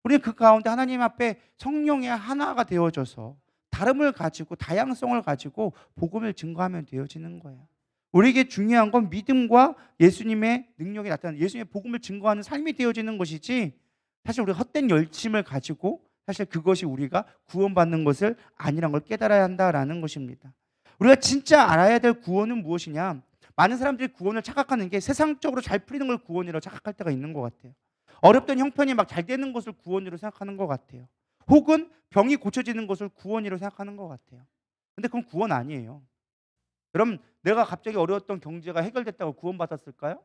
우리는 그 가운데 하나님 앞에 성령의 하나가 되어져서 다름을 가지고 다양성을 가지고 복음을 증거하면 되어지는 거예요. 우리에게 중요한 건 믿음과 예수님의 능력이 나타나는 예수님의 복음을 증거하는 삶이 되어지는 것이지 사실 우리가 헛된 열심을 가지고 사실 그것이 우리가 구원받는 것을 아니란 걸 깨달아야 한다라는 것입니다. 우리가 진짜 알아야 될 구원은 무엇이냐? 많은 사람들이 구원을 착각하는 게 세상적으로 잘 풀리는 걸 구원이라고 착각할 때가 있는 것 같아요. 어렵던 형편이 막 잘 되는 것을 구원으로 생각하는 것 같아요. 혹은 병이 고쳐지는 것을 구원이라고 생각하는 것 같아요. 근데 그건 구원 아니에요. 그럼 내가 갑자기 어려웠던 경제가 해결됐다고 구원받았을까요?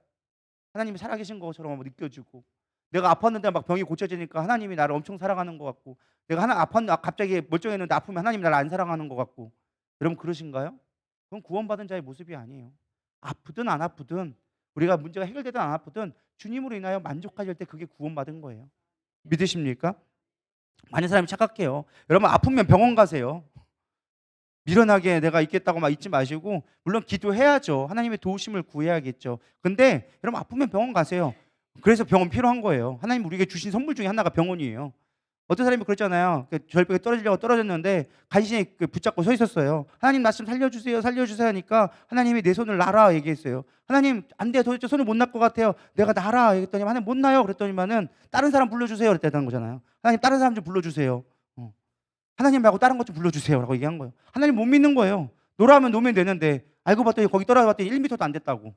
하나님이 살아계신 것처럼 느껴지고 내가 아팠는데 막 병이 고쳐지니까 하나님이 나를 엄청 사랑하는 것 같고 내가 갑자기 멀쩡했는데 아프면 하나님이 나를 안 사랑하는 것 같고 여러분 그러신가요? 그건 구원받은 자의 모습이 아니에요. 아프든 안 아프든 우리가 문제가 해결되든 안 아프든 주님으로 인하여 만족하실 때 그게 구원받은 거예요. 믿으십니까? 많은 사람이 착각해요. 여러분 아프면 병원 가세요. 미련하게 내가 있겠다고 막 잊지 마시고 물론 기도해야죠. 하나님의 도우심을 구해야겠죠. 근데 여러분 아프면 병원 가세요. 그래서 병원 필요한 거예요. 하나님 우리에게 주신 선물 중에 하나가 병원이에요. 어떤 사람이 그랬잖아요. 절벽에 떨어지려고 떨어졌는데 간신히 붙잡고 서 있었어요. 하나님 나 좀 살려주세요, 살려주세요 하니까 하나님이 내 손을 놔라 얘기했어요. 하나님 안 돼, 도대체 손을 못 날 것 같아요. 내가 놔라 얘기했더니 하나님 못 나요. 그랬더니만은 다른 사람 불러주세요 그랬다는 거잖아요. 하나님 다른 사람 좀 불러주세요. 하나님 말고 다른 것 좀 불러주세요라고 얘기한 거예요. 하나님 못 믿는 거예요. 노라면 놓으면 되는데 알고 봤더니 거기 떨어져봤더니 1m도 안 됐다고.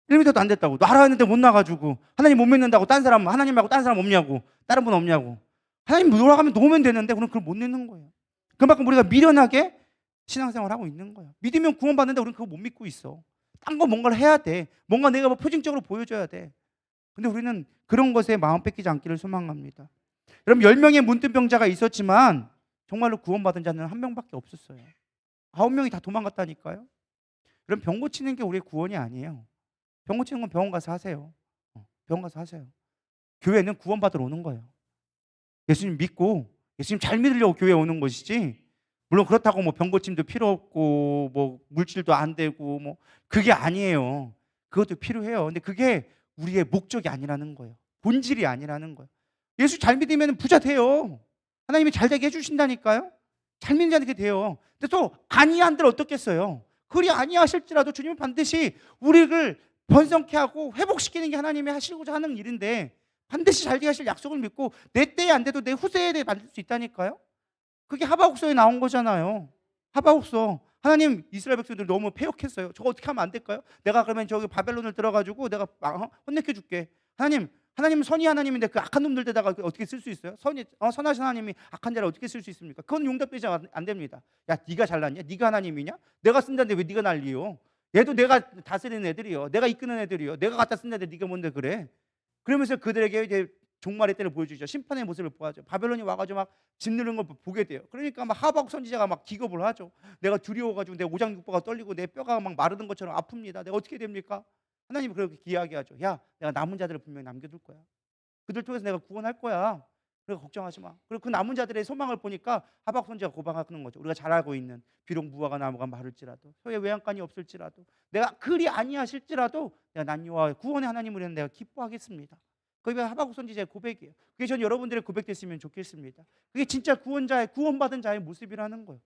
1m도 안 됐다고. 놔라 했는데 못 나가지고 하나님 못 믿는다고 딴 사람 하나님 말고 딴 사람 없냐고 다른 분 없냐고. 하나님 놀아가면 놓으면 되는데 그럼 그걸 못 믿는 거예요. 그만큼 우리가 미련하게 신앙생활을 하고 있는 거예요. 믿으면 구원받는데 우리는 그거 못 믿고 있어. 딴 거 뭔가를 해야 돼. 뭔가 내가 뭐 표징적으로 보여줘야 돼. 근데 우리는 그런 것에 마음 뺏기지 않기를 소망합니다. 여러분 10명의 문둥병자가 있었지만 정말로 구원받은 자는 한 명밖에 없었어요. 9명이 다 도망갔다니까요. 그럼 병 고치는 게 우리의 구원이 아니에요. 병 고치는 건 병원 가서 하세요. 병원 가서 하세요. 교회는 구원받으러 오는 거예요. 예수님 믿고 예수님 잘 믿으려고 교회에 오는 것이지 물론 그렇다고 뭐 병 고침도 필요 없고 뭐 물질도 안 되고 뭐 그게 아니에요. 그것도 필요해요. 근데 그게 우리의 목적이 아니라는 거예요. 본질이 아니라는 거예요. 예수 잘 믿으면 부자 돼요. 하나님이 잘 되게 해주신다니까요. 잘 믿는 자들이 돼요. 근데 또 아니한들 어떻겠어요? 그리 아니하실지라도 주님은 반드시 우리를 번성케 하고 회복시키는 게 하나님이 하시고자 하는 일인데 반드시 잘 되게 하실 약속을 믿고 내 때에 안 돼도 내 후세에 대해 만들 수 있다니까요. 그게 하박국서에 나온 거잖아요. 하박국서. 하나님 이스라엘 백성들 너무 패역했어요. 저거 어떻게 하면 안 될까요? 내가 그러면 저기 바벨론을 들어가지고 내가 혼내켜 줄게. 하나님 하나님은 선이 하나님인데 그 악한 놈들에다가 어떻게 쓸 수 있어요? 선하신 하나님이 악한 자를 어떻게 쓸 수 있습니까? 그건 용납되지 안 됩니다. 야, 네가 잘났냐? 네가 하나님이냐? 내가 쓴다는데 왜 네가 난리요? 얘도 내가 다스리는 애들이요, 내가 이끄는 애들이요, 내가 갖다 쓴다는데 네가 뭔데 그래? 그러면서 그들에게 이제 종말의 때를 보여주죠. 심판의 모습을 보아죠. 바벨론이 와가지고 막 짓누르는 걸 보게 돼요. 그러니까 막 하박국 선지자가 막 기겁을 하죠. 내가 두려워가지고 내 오장육부가 떨리고 내 뼈가 막 마르는 것처럼 아픕니다. 내가 어떻게 됩니까? 하나님이 그렇게 이야기하죠. 야, 내가 남은 자들을 분명히 남겨둘 거야. 그들 통해서 내가 구원할 거야. 그러니까 걱정하지 마. 그리고 그 남은 자들의 소망을 보니까 하박국 선지자가 고백하는 거죠. 우리가 잘 알고 있는, 비록 무화과 나무가 마를지라도 혀에 외양간이 없을지라도 내가 그리 아니하실지라도 내가 난 여호와 구원의 하나님을 내가 기뻐하겠습니다. 그게 하박국 선지자의 고백이에요. 그게 전 여러분들의 고백됐으면 좋겠습니다. 그게 진짜 구원받은 자의 모습이라는 거예요.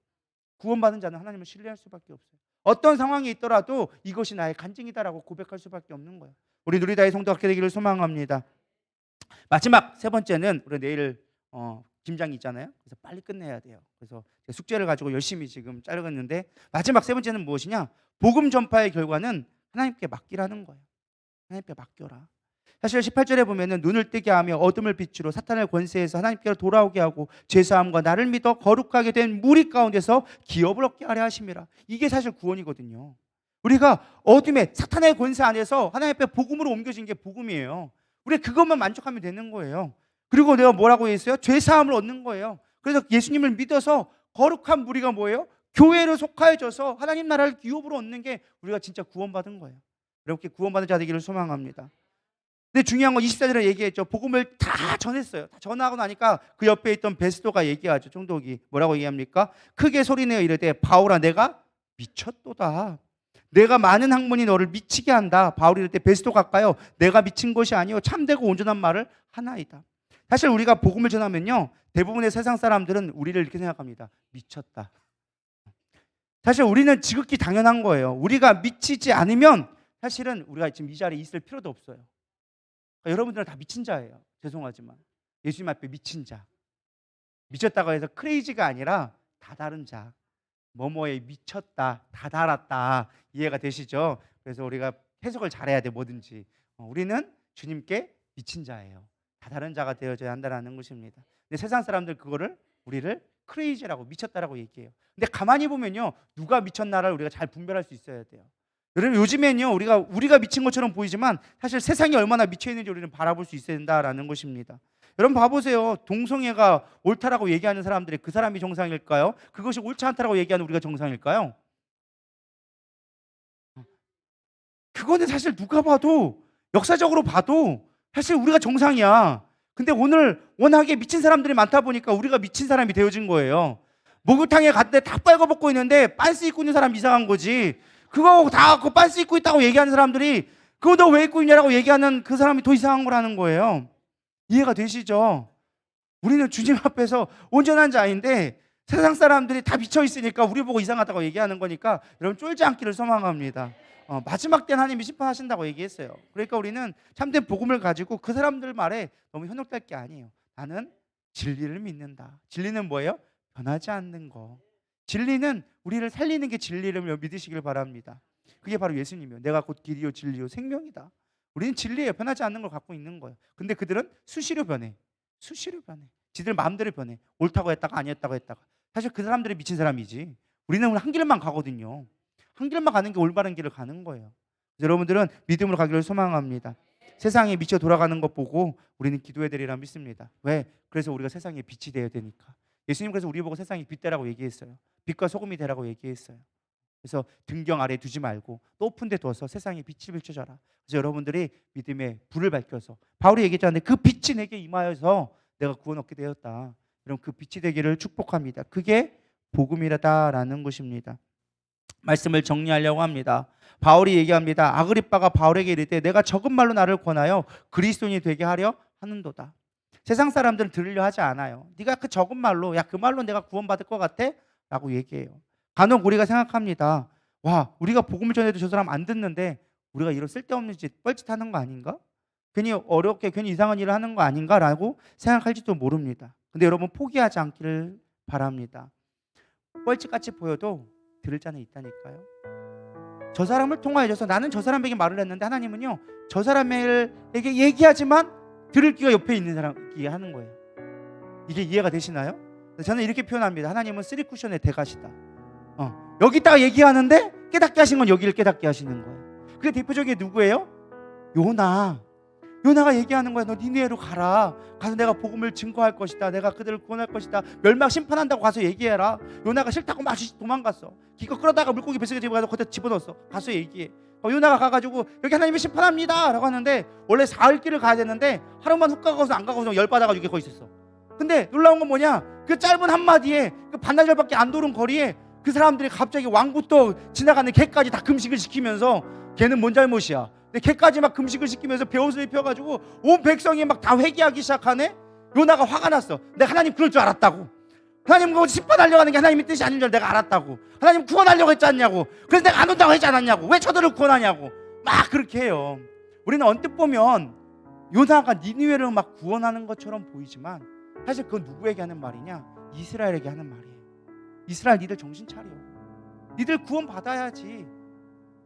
구원받은 자는 하나님을 신뢰할 수밖에 없어요. 어떤 상황이 있더라도 이것이 나의 간증이다라고 고백할 수밖에 없는 거예요. 우리 누리다의 성도 갖게 되기를 소망합니다. 마지막 세 번째는 우리 내일 김장이 있잖아요. 그래서 빨리 끝내야 돼요. 그래서 숙제를 가지고 열심히 지금 짜려고 데 마지막 세 번째는 무엇이냐? 복음 전파의 결과는 하나님께 맡기라는 거예요. 하나님께 맡겨라. 사실 18절에 보면은 눈을 뜨게 하며 어둠을 빛으로 사탄의 권세에서 하나님께로 돌아오게 하고 죄사함과 나를 믿어 거룩하게 된 무리 가운데서 기업을 얻게 하려 하심이라. 이게 사실 구원이거든요. 우리가 어둠의 사탄의 권세 안에서 하나님 앞에 복음으로 옮겨진 게 복음이에요. 우리 그것만 만족하면 되는 거예요. 그리고 내가 뭐라고 했어요? 죄사함을 얻는 거예요. 그래서 예수님을 믿어서 거룩한 무리가 뭐예요? 교회로 속하여져서 하나님 나라를 기업으로 얻는 게 우리가 진짜 구원받은 거예요. 이렇게 구원받은 자 되기를 소망합니다. 근데 중요한 건 24절에 얘기했죠. 복음을 다 전했어요. 다 전하고 나니까 그 옆에 있던 베스도가 얘기하죠. 총독이 뭐라고 얘기합니까? 크게 소리내어 이르되 바울아 내가 미쳤도다. 내가 많은 학문이 너를 미치게 한다. 바울이 이럴 때 베스도 가까요. 내가 미친 것이 아니요 참되고 온전한 말을 하나이다. 사실 우리가 복음을 전하면요, 대부분의 세상 사람들은 우리를 이렇게 생각합니다. 미쳤다. 사실 우리는 지극히 당연한 거예요. 우리가 미치지 않으면 사실은 우리가 지금 이 자리에 있을 필요도 없어요. 그러니까 여러분들은 다 미친 자예요. 죄송하지만 예수님 앞에 미친 자. 미쳤다고 해서 크레이지가 아니라 다다른 자. 뭐뭐에 미쳤다, 다다랐다. 이해가 되시죠? 그래서 우리가 해석을 잘해야 돼. 뭐든지 우리는 주님께 미친 자예요. 다다른 자가 되어져야 한다는 것입니다. 근데 세상 사람들 그거를 우리를 크레이지라고, 미쳤다라고 얘기해요. 근데 가만히 보면요, 누가 미쳤나를 우리가 잘 분별할 수 있어야 돼요. 여러분 요즘엔요 우리가 미친 것처럼 보이지만 사실 세상이 얼마나 미쳐 있는지 우리는 바라볼 수 있어야 된다라는 것입니다. 여러분 봐보세요. 동성애가 옳다라고 얘기하는 사람들이 그 사람이 정상일까요? 그것이 옳지 않다라고 얘기하는 우리가 정상일까요? 그거는 사실 누가 봐도, 역사적으로 봐도 사실 우리가 정상이야. 근데 오늘 워낙에 미친 사람들이 많다 보니까 우리가 미친 사람이 되어진 거예요. 목욕탕에 갔는데 다 빨가벗고 있는데 빤스 입고 있는 사람 이상한 거지. 그거 다 그 빤스 입고 있다고 얘기하는 사람들이 그거 너 왜 입고 있냐라고 얘기하는 그 사람이 더 이상한 거라는 거예요. 이해가 되시죠? 우리는 주님 앞에서 온전한 자인데 세상 사람들이 다 미쳐 있으니까 우리 보고 이상하다고 얘기하는 거니까 여러분 쫄지 않기를 소망합니다. 마지막 때는 하나님이 심판하신다고 얘기했어요. 그러니까 우리는 참된 복음을 가지고 그 사람들 말에 너무 현혹될 게 아니에요. 나는 진리를 믿는다. 진리는 뭐예요? 변하지 않는 거. 진리는 우리를 살리는 게 진리를 믿으시길 바랍니다. 그게 바로 예수님이에요. 내가 곧 길이요 진리요 생명이다. 우리는 진리예요. 변하지 않는 걸 갖고 있는 거예요. 근데 그들은 수시로 변해. 수시로 변해. 지들 마음대로 변해. 옳다고 했다가 아니었다고 했다가. 사실 그 사람들이 미친 사람이지. 우리는 한 길만 가거든요. 한 길만 가는 게 올바른 길을 가는 거예요. 여러분들은 믿음으로 가기를 소망합니다. 세상에 미쳐 돌아가는 것 보고 우리는 기도해야 되리라 믿습니다. 왜? 그래서 우리가 세상에 빛이 되어야 되니까. 예수님 그래서 우리 보고 세상에 빛되라고 얘기했어요. 빛과 소금이 되라고 얘기했어요. 그래서 등경 아래 두지 말고 높은 데 둬서 세상에 빛을 비춰줘라. 그래서 여러분들이 믿음의 불을 밝혀서, 바울이 얘기했잖아요. 그 빛이 내게 임하여서 내가 구원 얻게 되었다. 여러분 그 빛이 되기를 축복합니다. 그게 복음이라다라는 것입니다. 말씀을 정리하려고 합니다. 바울이 얘기합니다. 아그리빠가 바울에게 이르되 내가 적은 말로 나를 권하여 그리스도인이 되게 하려 하는도다. 세상 사람들은 들으려 하지 않아요. 네가 그 적은 말로, 야 그 말로 내가 구원받을 것 같아? 라고 얘기해요. 간혹 우리가 생각합니다. 와, 우리가 복음을 전해도 저 사람 안 듣는데 우리가 이런 쓸데없는 짓, 뻘짓하는 거 아닌가? 괜히 어렵게 괜히 이상한 일을 하는 거 아닌가라고 생각할지도 모릅니다. 근데 여러분 포기하지 않기를 바랍니다. 뻘짓같이 보여도 들을 자는 있다니까요. 저 사람을 통하여서 나는 저 사람에게 말을 했는데 하나님은요 저 사람에게 얘기하지만 들을 귀가 옆에 있는 사람 귀에 하는 거예요. 이게 이해가 되시나요? 저는 이렇게 표현합니다. 하나님은 쓰리 쿠션의 대가시다. 여기다가 얘기하는데 깨닫게 하신 건 여기를 깨닫게 하시는 거예요. 그게 대표적인 게 누구예요? 요나가 얘기하는 거야. 너 니느웨로 가라. 가서 내가 복음을 증거할 것이다. 내가 그들을 구원할 것이다. 멸망 심판한다고 가서 얘기해라. 요나가 싫다고 막 도망갔어. 기껏 끌어다가 물고기 뱃속에 집어가서 거기다 집어넣었어. 가서 얘기해. 요나가 가가지고 여기 하나님이 심판합니다 라고 하는데, 원래 사흘 길을 가야 되는데 하루만 훅 가고서 안 가고서 열 받아가지고 거기 있었어. 근데 놀라운 건 뭐냐, 그 짧은 한마디에 그 반나절밖에 안 도는 거리에 그 사람들이 갑자기 왕부터 지나가는 개까지 다 금식을 시키면서, 걔는 뭔 잘못이야, 근데 걔까지 막 금식을 시키면서 베옷을 입혀가지고 온 백성이 막 다 회개하기 시작하네. 요나가 화가 났어. 내가 하나님 그럴 줄 알았다고. 하나님 그거 심판하려고 하는 게 하나님의 뜻이 아닌 줄 내가 알았다고. 하나님 구원하려고 했지 않냐고. 그래서 내가 안 온다고 했지 않았냐고. 왜 저들을 구원하냐고. 막 그렇게 해요. 우리는 언뜻 보면 요나가 니느웨를 막 구원하는 것처럼 보이지만, 사실 그건 누구에게 하는 말이냐? 이스라엘에게 하는 말이에요. 이스라엘, 니들 정신 차려. 니들 구원 받아야지.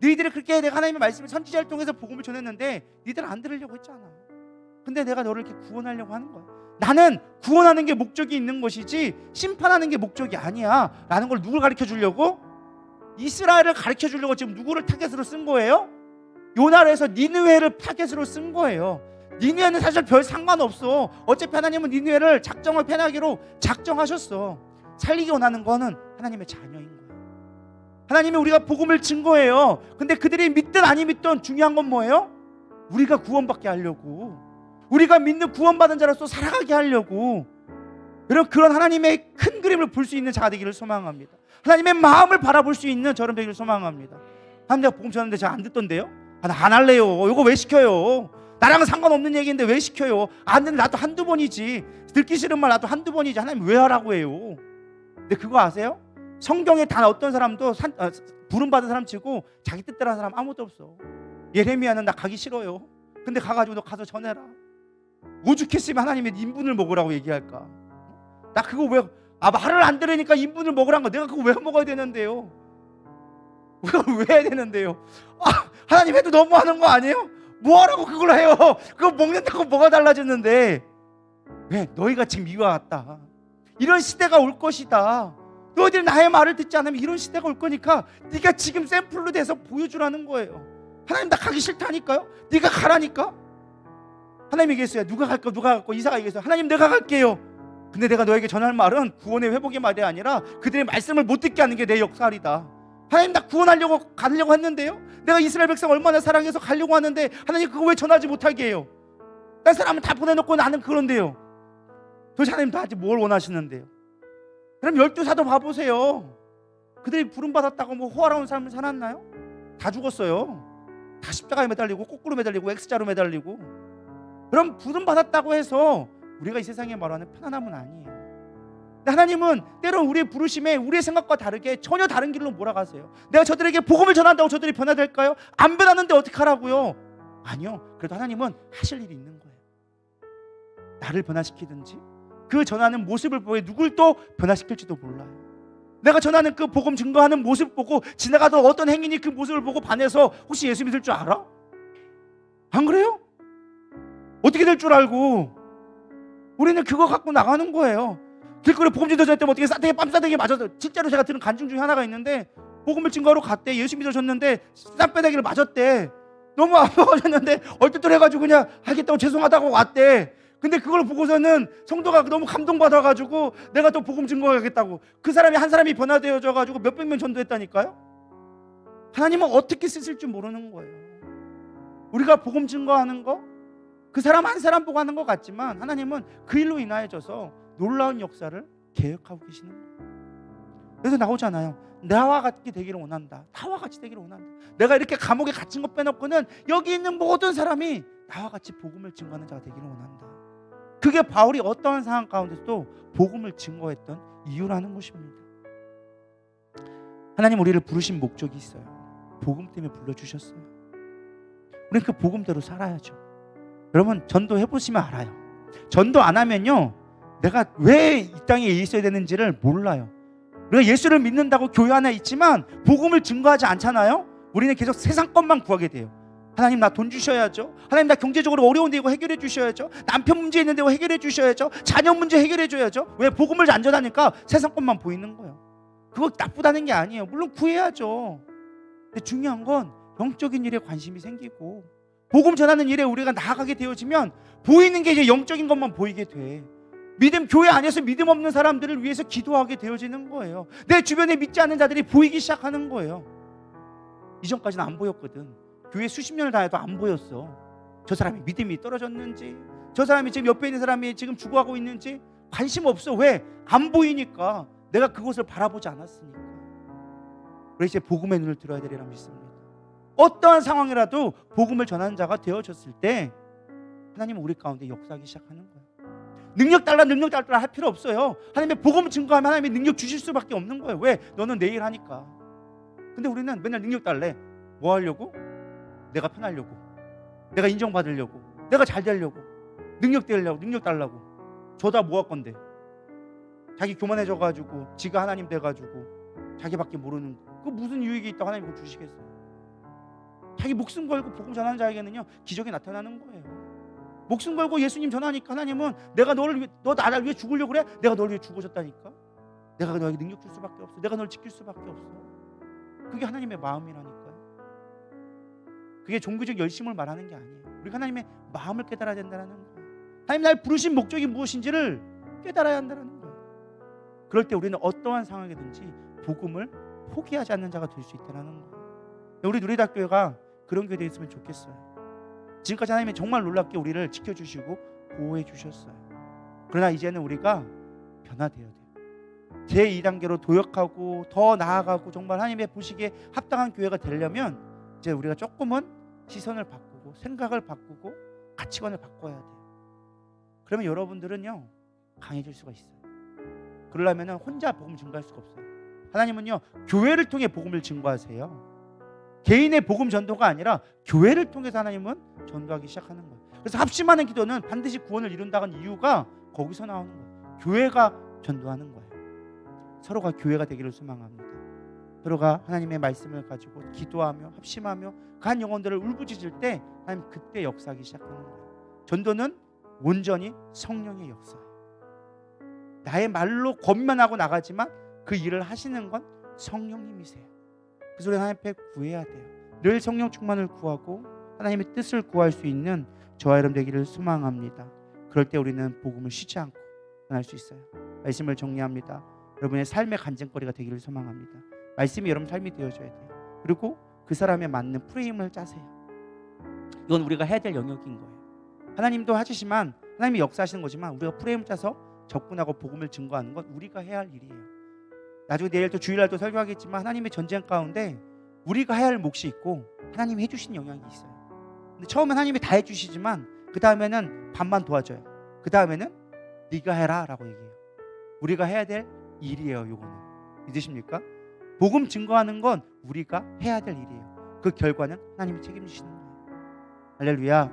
너희들이 그렇게 내가 하나님의 말씀을 선지자를 통해서 복음을 전했는데 니들 안 들으려고 했잖아. 근데 내가 너를 이렇게 구원하려고 하는 거야. 나는 구원하는 게 목적이 있는 것이지 심판하는 게 목적이 아니야 라는 걸 누굴 가르쳐 주려고? 이스라엘을 가르쳐 주려고 지금 누구를 타겟으로 쓴 거예요? 요나를 해서 니느웨를 타겟으로 쓴 거예요. 니느웨는 사실 별 상관없어. 어차피 하나님은 니느웨를 작정을 패하기로 작정하셨어. 살리기 원하는 거는 하나님의 자녀인 거예요. 하나님이 우리가 복음을 증거해요. 근데 그들이 믿든 아니 믿든 중요한 건 뭐예요? 우리가 구원받게 하려고, 우리가 믿는 구원받은 자로서 살아가게 하려고. 여러분, 그런 하나님의 큰 그림을 볼 수 있는 자가 되기를 소망합니다. 하나님의 마음을 바라볼 수 있는 저런 되기를 소망합니다. 하나님, 내가 복음 전하는데 제가 안 듣던데요? 나 안 할래요. 이거 왜 시켜요? 나랑은 상관없는 얘기인데 왜 시켜요? 안 듣는데 나도 한두 번이지. 듣기 싫은 말 나도 한두 번이지. 하나님 왜 하라고 해요? 근데 그거 아세요? 성경에 단 어떤 사람도 부름받은 사람 치고 자기 뜻대로 하는 사람 아무도 없어. 예레미야는 나 가기 싫어요. 근데 가가지고 너 가서 전해라. 오죽했으면 하나님의 인분을 먹으라고 얘기할까? 나 그거 왜, 말을 안 들으니까 인분을 먹으라는 거, 내가 그거 왜 먹어야 되는데요? 그걸 왜 해야 되는데요? 하나님 해도 너무하는 거 아니에요? 뭐하라고 그걸 해요? 그거 먹는다고 뭐가 달라졌는데. 왜? 너희가 지금 이와 같다. 이런 시대가 올 것이다. 너희들이 나의 말을 듣지 않으면 이런 시대가 올 거니까 네가 지금 샘플로 돼서 보여주라는 거예요. 하나님 나 가기 싫다니까요? 네가 가라니까? 하나님 얘기했어요. 누가 갈까? 누가 갈까? 이사가 얘기했어요. 하나님 내가 갈게요. 근데 내가 너에게 전할 말은 구원의 회복의 말이 아니라 그들의 말씀을 못 듣게 하는 게 내 역할이다. 하나님 나 구원하려고 가려고 했는데요, 내가 이스라엘 백성 얼마나 사랑해서 가려고 하는데 하나님 그거 왜 전하지 못하게 해요? 딴 사람은 다 보내놓고 나는 그런데요. 도대체 하나님 나한테 뭘 원하시는데요? 그럼 12사도 봐보세요. 그들이 부름받았다고 뭐 호화로운 삶을 살았나요? 다 죽었어요. 다 십자가에 매달리고 거꾸로 매달리고 X자로 매달리고. 그럼 부름받았다고 해서 우리가 이 세상에 말하는 편안함은 아니에요. 근데 하나님은 때론 우리의 부르심에 우리의 생각과 다르게 전혀 다른 길로 몰아가세요. 내가 저들에게 복음을 전한다고 저들이 변화될까요? 안 변하는데 어떡하라고요? 아니요. 그래도 하나님은 하실 일이 있는 거예요. 나를 변화시키든지 그 전하는 모습을 보여 누굴 또 변화시킬지도 몰라요. 내가 전하는 그 복음 증거하는 모습 보고 지나가던 어떤 행인이 그 모습을 보고 반해서 혹시 예수 믿을 줄 알아? 안 그래요? 어떻게 될 줄 알고 우리는 그거 갖고 나가는 거예요. 길거리 복음 전할 때 어떻게 싸대기 뺨싸대기 맞아서, 진짜로 제가 들은 간증 중에 하나가 있는데 복음을 증거하러 갔대. 예수 믿으셨는데 쌈배대기를 맞았대. 너무 아파가셨는데 얼떨떨해가지고 그냥 알겠다고 죄송하다고 왔대. 근데 그걸 보고서는 성도가 너무 감동받아가지고 내가 또 복음 증거하겠다고 그 사람이 한 사람이 변화되어져가지고 몇백 명 전도했다니까요. 하나님은 어떻게 쓰실 줄 모르는 거예요. 우리가 복음 증거하는 거 그 사람 한 사람 보고 하는 것 같지만 하나님은 그 일로 인하여져서 놀라운 역사를 계획하고 계시는 거예요. 그래서 나오잖아요. 나와 같이 되기를 원한다. 나와 같이 되기를 원한다. 내가 이렇게 감옥에 갇힌 것 빼놓고는 여기 있는 모든 사람이 나와 같이 복음을 증거하는 자가 되기를 원한다. 그게 바울이 어떠한 상황 가운데서도 복음을 증거했던 이유라는 것입니다. 하나님 우리를 부르신 목적이 있어요. 복음 때문에 불러주셨어요. 우리는 그 복음대로 살아야죠. 여러분 전도해보시면 알아요. 전도 안 하면요, 내가 왜 이 땅에 있어야 되는지를 몰라요. 우리가 예수를 믿는다고 교회 안에 있지만 복음을 증거하지 않잖아요. 우리는 계속 세상 것만 구하게 돼요. 하나님 나 돈 주셔야죠. 하나님 나 경제적으로 어려운데 이거 해결해 주셔야죠. 남편 문제 있는데 이거 해결해 주셔야죠. 자녀 문제 해결해 줘야죠. 왜? 복음을 안 전하니까 세상 것만 보이는 거예요. 그거 나쁘다는 게 아니에요. 물론 구해야죠. 근데 중요한 건 영적인 일에 관심이 생기고 복음 전하는 일에 우리가 나아가게 되어지면 보이는 게 이제 영적인 것만 보이게 돼. 믿음, 교회 안에서 믿음 없는 사람들을 위해서 기도하게 되어지는 거예요. 내 주변에 믿지 않는 자들이 보이기 시작하는 거예요. 이전까지는 안 보였거든. 교회 수십 년을 다녀도 안 보였어. 저 사람이 믿음이 떨어졌는지, 저 사람이 지금 옆에 있는 사람이 지금 죽어가고 있는지 관심 없어. 왜? 안 보이니까. 내가 그것을 바라보지 않았으니까. 그래서 이제 복음의 눈을 들어야 되리라 믿습니다. 어떠한 상황이라도 복음을 전하는 자가 되어졌을 때 하나님은 우리 가운데 역사하기 시작하는 거예요. 능력 달라 할 필요 없어요. 하나님의 복음 증거하면 하나님의 능력 주실 수밖에 없는 거예요. 왜? 너는 내일 하니까. 근데 우리는 맨날 능력 달래. 뭐 하려고? 내가 편하려고, 내가 인정받으려고, 내가 잘 되려고, 능력 되려고, 능력 달라고. 줘다 뭐 할 건데? 자기 교만해져가지고 지가 하나님 돼가지고 자기밖에 모르는 거. 그 무슨 유익이 있다고 하나님 그거 주시겠어요? 자기 목숨 걸고 복음 전하는 자에게는요 기적이 나타나는 거예요. 목숨 걸고 예수님 전하니까 하나님은 내가 너를 위해, 너 나를 위해 죽으려고 그래? 내가 너를 위해 죽어줬다니까. 내가 너에게 능력 줄 수밖에 없어. 내가 너를 지킬 수밖에 없어. 그게 하나님의 마음이라니까요. 그게 종교적 열심을 말하는 게 아니에요. 우리가 하나님의 마음을 깨달아야 된다는 거예요. 하나님 날 부르신 목적이 무엇인지를 깨달아야 한다는 거예요. 그럴 때 우리는 어떠한 상황이든지 복음을 포기하지 않는 자가 될 수 있다는 거예요. 우리 누리다교회가 그런 교회 되었으면 좋겠어요. 지금까지 하나님이 정말 놀랍게 우리를 지켜주시고 보호해 주셨어요. 그러나 이제는 우리가 변화되어야 돼요. 제2단계로 도역하고 더 나아가고 정말 하나님의 보시기에 합당한 교회가 되려면 이제 우리가 조금은 시선을 바꾸고 생각을 바꾸고 가치관을 바꿔야 돼요. 그러면 여러분들은요 강해질 수가 있어요. 그러려면 혼자 복음 증거할 수가 없어요. 하나님은요 교회를 통해 복음을 증거하세요. 개인의 복음 전도가 아니라 교회를 통해서 하나님은 전도하기 시작하는 거예요. 그래서 합심하는 기도는 반드시 구원을 이룬다는 이유가 거기서 나오는 거예요. 교회가 전도하는 거예요. 서로가 교회가 되기를 소망합니다. 서로가 하나님의 말씀을 가지고 기도하며 합심하며 간 영혼들을 울부짖을 때 하나님 그때 역사하기 시작하는 거예요. 전도는 온전히 성령의 역사예요. 나의 말로 권면하고 나가지만 그 일을 하시는 건 성령님이세요. 그래서 우리 하나님 앞에 구해야 돼요. 늘 성령 충만을 구하고 하나님의 뜻을 구할 수 있는 저와 여러분 되기를 소망합니다. 그럴 때 우리는 복음을 쉬지 않고 전할 수 있어요. 말씀을 정리합니다. 여러분의 삶의 간증거리가 되기를 소망합니다. 말씀이 여러분 삶이 되어줘야 돼요. 그리고 그 사람에 맞는 프레임을 짜세요. 이건 우리가 해야 될 영역인 거예요. 하나님도 하시지만 하나님이 역사하시는 거지만 우리가 프레임을 짜서 접근하고 복음을 증거하는 건 우리가 해야 할 일이에요. 나중에 내일 또 주일날도 설교하겠지만 하나님의 전쟁 가운데 우리가 해야 할 몫이 있고 하나님이 해주신 영향이 있어요. 근데 처음엔 하나님이 다 해주시지만 그 다음에는 반만 도와줘요. 그 다음에는 네가 해라 라고 얘기해요. 우리가 해야 될 일이에요. 요거는 믿으십니까? 복음 증거하는 건 우리가 해야 될 일이에요. 그 결과는 하나님이 책임지시는 거예요. 할렐루야.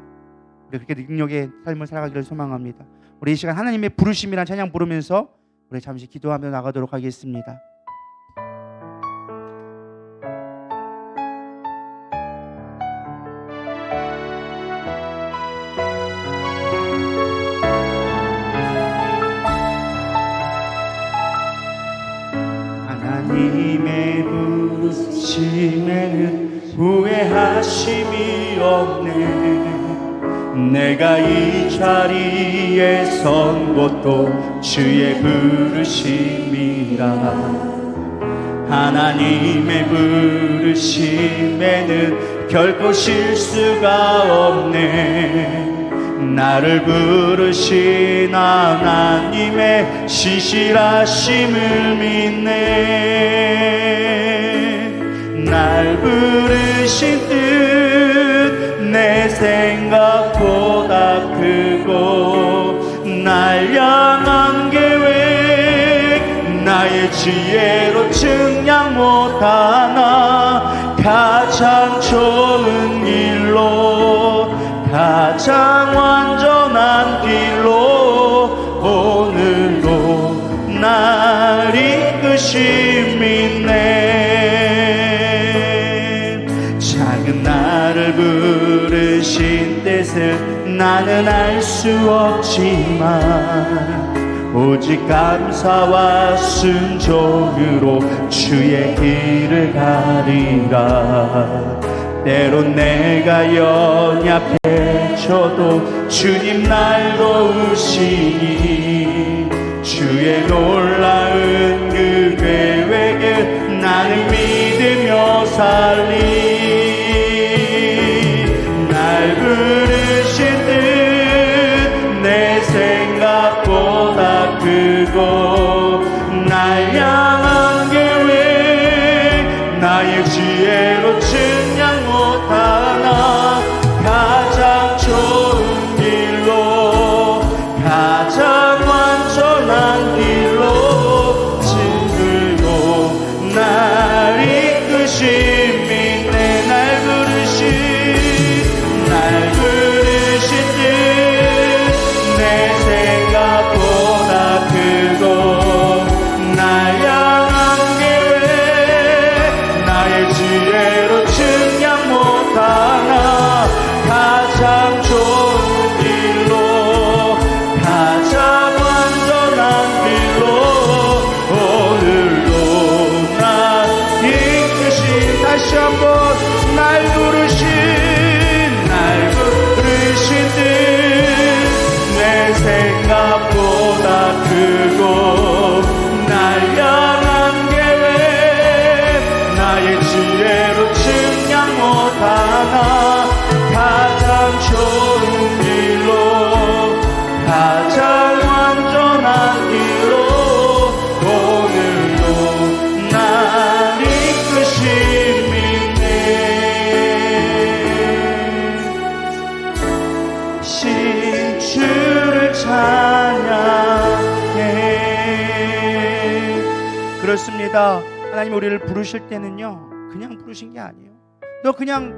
우리 그렇게 능력의 삶을 살아가기를 소망합니다. 우리 이 시간 하나님의 부르심이란 찬양 부르면서 우리 잠시 기도하며 나가도록 하겠습니다. 하나님의 부르심에는 후회하심이 없네. 내가 이 자리에 선 것도 주의 부르심이라. 하나님의 부르심에는 결코 실수가 없네. 나를 부르신 하나님의 신실하심을 믿네. 날 부르신 뜻 내 생각보다 크고 날 향한 계획 나의 지혜로 측량 못하나 가장 좋은 길로 가장 완전한 길로 오늘도 날 이끄심 있네. 작은 나 나를 부르신 뜻을 나는 알 수 없지만 오직 감사와 순종으로 주의 길을 가리라. 때론 내가 연약해져도 주님 날 도우시니 주의 놀라운 그 계획을 나는 믿으며 살리. 날 부르신 뜻 내 생각보다 크고 날 향한 계획 나의 지혜로 측량 못하나 가장 좋은 길로 가장 완전한 길로 징들고 날 이끄신 믿네. 날 부르신 뜻 내 생각보다 크고 날 향한 계획 나의 지혜로 측량 못하나 가장 좋은 길로 가장 완전한 길로 오늘도 날 이끄신. 다시 한번 날 부르신 뜻 내 생각보다 크고 날 향한 계획 나의 지혜로 측량 못하나 가장 좋은 길로 가장 완전한 길로 오늘도 날 이끄신 믿네. 주를 찬양해. 그렇습니다. 하나님 우리를 부르실 때는요 그냥 부르신 게 아니에요. 너 그냥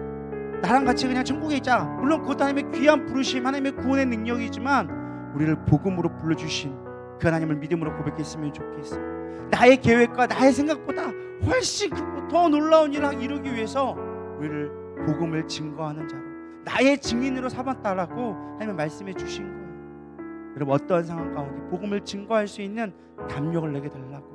나랑 같이 그냥 천국에 있자. 물론 그것도 하나님의 귀한 부르심, 하나님의 구원의 능력이지만 우리를 복음으로 불러주신 그 하나님을 믿음으로 고백했으면 좋겠어요. 나의 계획과 나의 생각보다 훨씬 크고 더 놀라운 일을 이루기 위해서 우리를 복음을 증거하는 자로 나의 증인으로 삼았다라고 하나님은 말씀해 주신 거예요. 여러분 어떠한 상황 가운데 복음을 증거할 수 있는 담력을 내게 달라고,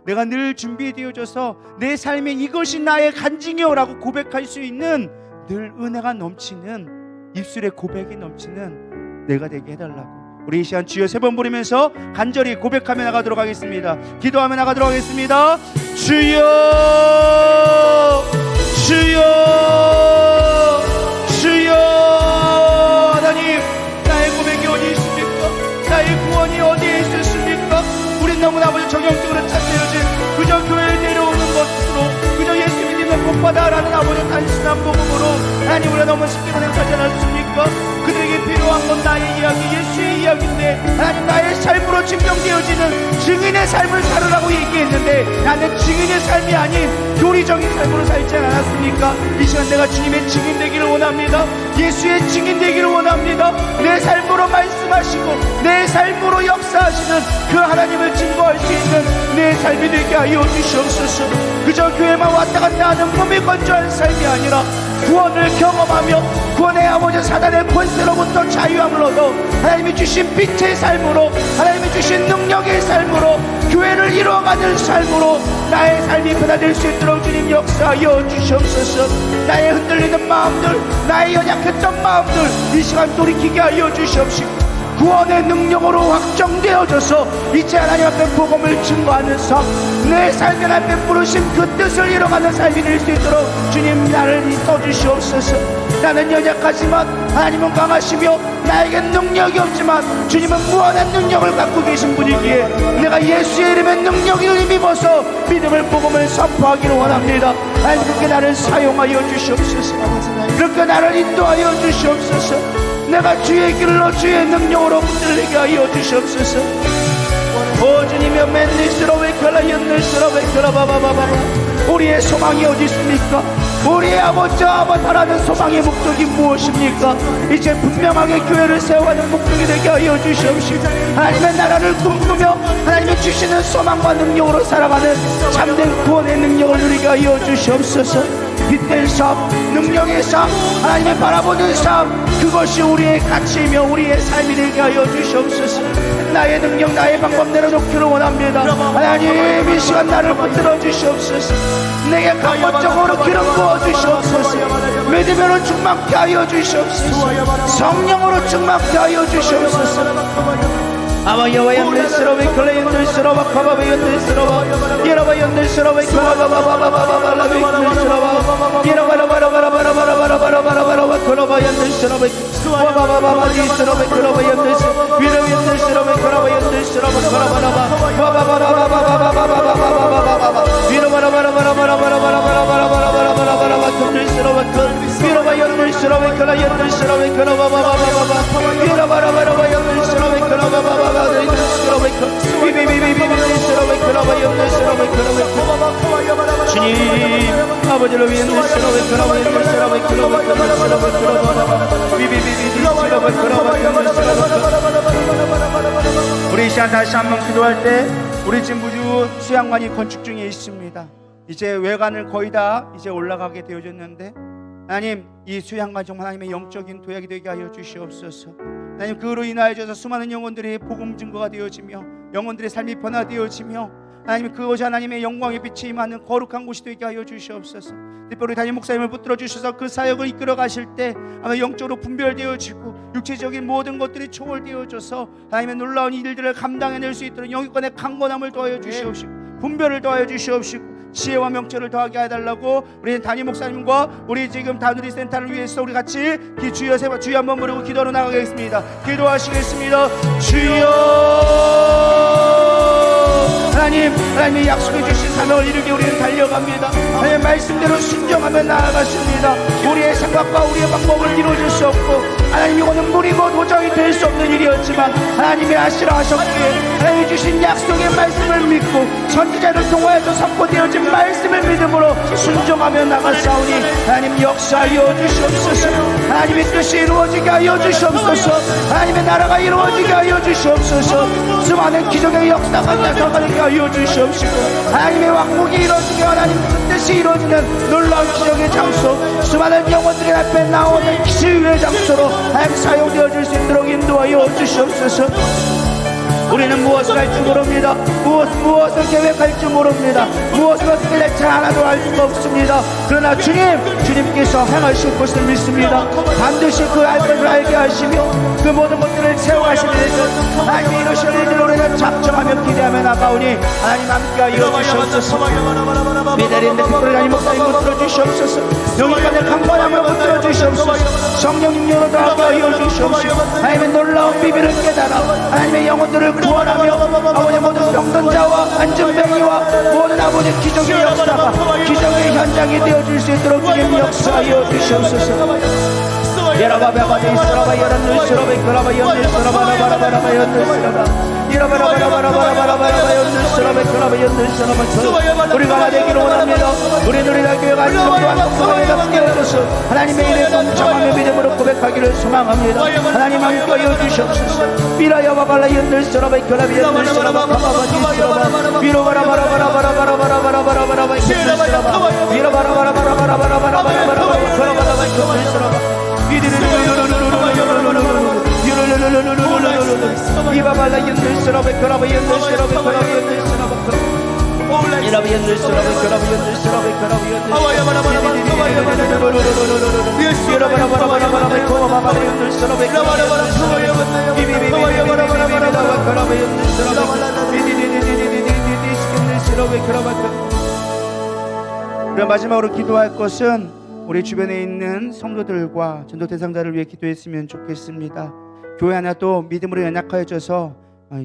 내가 늘 준비되어져서 내 삶에 이것이 나의 간증이요라고 고백할 수 있는 늘 은혜가 넘치는 입술에 고백이 넘치는 내가 되게 해달라고. 우리 이 시간 주여 세 번 부르면서 간절히 고백하며 나가도록 하겠습니다. 기도하며 나가도록 하겠습니다. 주여 주여 주여. 하나님 나의 고백이 어디 있습니까? 나의 구원이 어디에 있었습니까? 우린 너무나 아버지 정형적으로 잣대어진 그저 교회에 내려오는 것으로 그저 예수 믿으면 복받아라는 아버지 단순한 복음으로 하나님 우리가 너무 쉽게 생각하지 않았습니까? 그들에게 필요한 건 나의 이야기, 예수의 이야기인데 하나님 나의 삶으로 증명되어지는 증인의 삶을 살으라고 얘기했는데 나는 증인의 삶이 아닌 교리적인 삶으로 살지 않았습니까? 이 시간 내가 주님의 증인 되기를 원합니다. 예수의 증인 되기를 원합니다. 내 삶으로 말씀하시고 내 삶으로 역사하시는 그 하나님을 증거할 수 있는 내 삶이 되게 하여 주시옵소서. 그저 교회만 왔다 갔다 하는 몸이 건조한 삶이 아니라 구원을 경험하며 구원의 아버지 사단의 권세로부터 자유함을 얻어 하나님이 주신 빛의 삶으로 하나님이 주신 능력의 삶으로 교회를 이루어가는 삶으로 나의 삶이 변화될 수 있도록 주님 역사하여 주시옵소서. 나의 흔들리는 마음들, 나의 연약했던 마음들 이 시간 돌이키게 하여 주시옵시고 구원의 능력으로 확정되어져서 이제 하나님 앞에 복음을 증거하는 삶, 내 삶 앞에 부르신 그 뜻을 이뤄가는 삶이 될 수 있도록 주님 나를 써주시옵소서. 나는 연약하지만 하나님은 강하시며 나에겐 능력이 없지만 주님은 무한한 능력을 갖고 계신 분이기에 내가 예수의 이름의 능력을 힘입어서 믿음을 복음을 선포하기를 원합니다. 하나님 그렇게 나를 사용하여 주시옵소서. 그렇게 나를 인도하여 주시옵소서. 내가 주의 길로 주의 능력으로 붙들리게 하여 주시옵소서. 오 주님이여 맨니스로 웨클라 연늘스로 웨클라 바바바바. 우리의 소망이 어디 있습니까? 우리의 아버지 아바타라는 소망의 목적이 무엇입니까? 이제 분명하게 교회를 세워가는 목적이 되게 하여 주시옵시고 하나님의 나라를 꿈꾸며 하나님이 주시는 소망과 능력으로 살아가는 참된 구원의 능력을 누리게 하여 주시옵소서. 빛된 삶, 능력의 삶, 하나님의 바라보는 삶, 그것이 우리의 가치이며 우리의 삶이 되게 하여 주시옵소서. 나의 능력, 나의 방법 내려놓기를 원합니다. 하나님, 이 시간 나를 붙들어 주시옵소서. 내게 강건적으로 기름 부어 주시옵소서. 믿음으로 충만케 하여 주시옵소서. 성령으로 충만케 하여 주시옵소서. 아마 여호와 연들스러워 연들스러워 카바바 연들스러워 여러와 연들스러워 카바바바바바바바바 연들스러워 여러바라바라바라바라바라바라바라바라 코로바 연들스러워 와바바바바 연들스러워 코로바 연들스러워 위로 연들스러워 코로바 연들스러워 코로바라바 와바바바바바바바바바바바바바바 위로바라바라바라바라바라바라바라바라바라바라바라 연들스러워 위로바 연들스러워 코라 연들스러워 코로바바바바바바 위로바라바라바 연들스러워 코로바바바 주님 아버지를 위해 우리 이 시간 다시 한번 기도할 때 우리 지금 무주 수양관이 건축 중에 있습니다. 이제 외관을 거의 다 이제 올라가게 되어졌는데 하나님, 이 수양관 정말 하나님의 영적인 도약이 되게 하여 주시옵소서. 하나님, 그로 인하여서 수많은 영혼들이 복음 증거가 되어지며 영혼들의 삶이 변화되어지며 하나님, 그것이 하나님의 영광의 빛이 임하는 거룩한 곳이 되게 하여 주시옵소서. 특별히 담임 목사님을 붙들어 주셔서 그 사역을 이끌어 가실 때 아마 영적으로 분별되어지고 육체적인 모든 것들이 초월되어져서 하나님의 놀라운 일들을 감당해낼 수 있도록 영육간의 강건함을 더하여 주시옵시고 분별을 더하여 주시옵시고 지혜와 명철을 더하게 해달라고 우리 담임 목사님과 우리 지금 다누리 센터를 위해서 우리 같이 주여 세번 주여 한번 부르고 기도로 나가겠습니다. 기도하시겠습니다. 주여 하나님의 약속해 주신 사명을 이루기 우리는 달려갑니다. 하나님의 말씀대로 순종하며 나아갔습니다. 우리의 생각과 우리의 방법을 이루어질 수 없고 하나님, 이거는 무리고 도저히 될 수 없는 일이었지만 하나님이 하시라 하셨기에 하나님이 주신 약속의 말씀을 믿고 선지자를 통하여서 선포되어진 말씀을 믿음으로 순종하며 나가사오니 하나님 역사하여 주시옵소서. 하나님의 뜻이 이루어지게 하여 주시옵소서. 하나님의 나라가 이루어지게 하여 주시옵소서. 수많은 기적의 역사가 나타나게 하여 주시옵시고 하나님의 왕국이 이루어지게 하나님 뜻이 이루어지는 놀라운 기적의 장소, 수많은 영혼들의 앞에 나오는 치유의 장소로 하나님 사용되어질 수 있도록 인도하여 주시옵소서. 우리는 무엇을 할 줄 모릅니다. 무엇을 계획할 줄 모릅니다. 무엇을 어떻게 될지 하나도 알 수가 없습니다. 그러나 주님께서 행하실 것을 믿습니다. 반드시 그 알 것을 알게 하시며 그 모든 것들을 채워가시는 하나님이 이루실 일을 우리는 작정하며 기대하며 나가오니 하나님 함께하여 주시옵소서. 미래인데 특별히 하나님 목사님 붙들어 주시옵소서. 영혼간의 강건함을 붙들어 주시옵소서. 성령님 영으로 더하게 하여 주시옵소서. 하나님의 놀라운 비밀을 깨달아 하나님의 영혼들을 구원하며 아버지 모든 병든 자와 안전병이와 모든 아버지 기적의 역사가 기적의 현장이 되어줄 수 있도록 주님 역사하여 주시옵소서. 예라바바바디 스라바 예란누스라바 이크라바 연누스라바라바라바라바 연누스라바 이라바라바라바라바라바라바 연누스라바 이크라바 연누스라바 우리가 하나 되기를 원합니다. 우리 누리라 교회가 안정도한 복음을 함께 얻어서 하나님의 일에 동참하며 믿음으로 고백하기를 소망합니다. 하나님 함께하여 주시옵소서. 미라야 바발라 연누스라바 이크라바 연누스라바 바바바디 스라바 위로바라바라바라바라바라바라바라바라바라바 이크라바 위로바라바라바라바라바라바라바라바라바 이크라바라바 이바발라 연들스러베 그라바 연들스러베 그라바 연들스러베 이라바 연들스러베 그라바 연들스러베 그라바 연들스러베 이라바라바라바라바라바 코바바라 연들스러베 그라바 연들스러베. 그럼 마지막으로 기도할 것은 우리 주변에 있는 성도들과 전도 대상자를 위해 기도했으면 좋겠습니다. 교회 안에 또 믿음으로 연약하여져서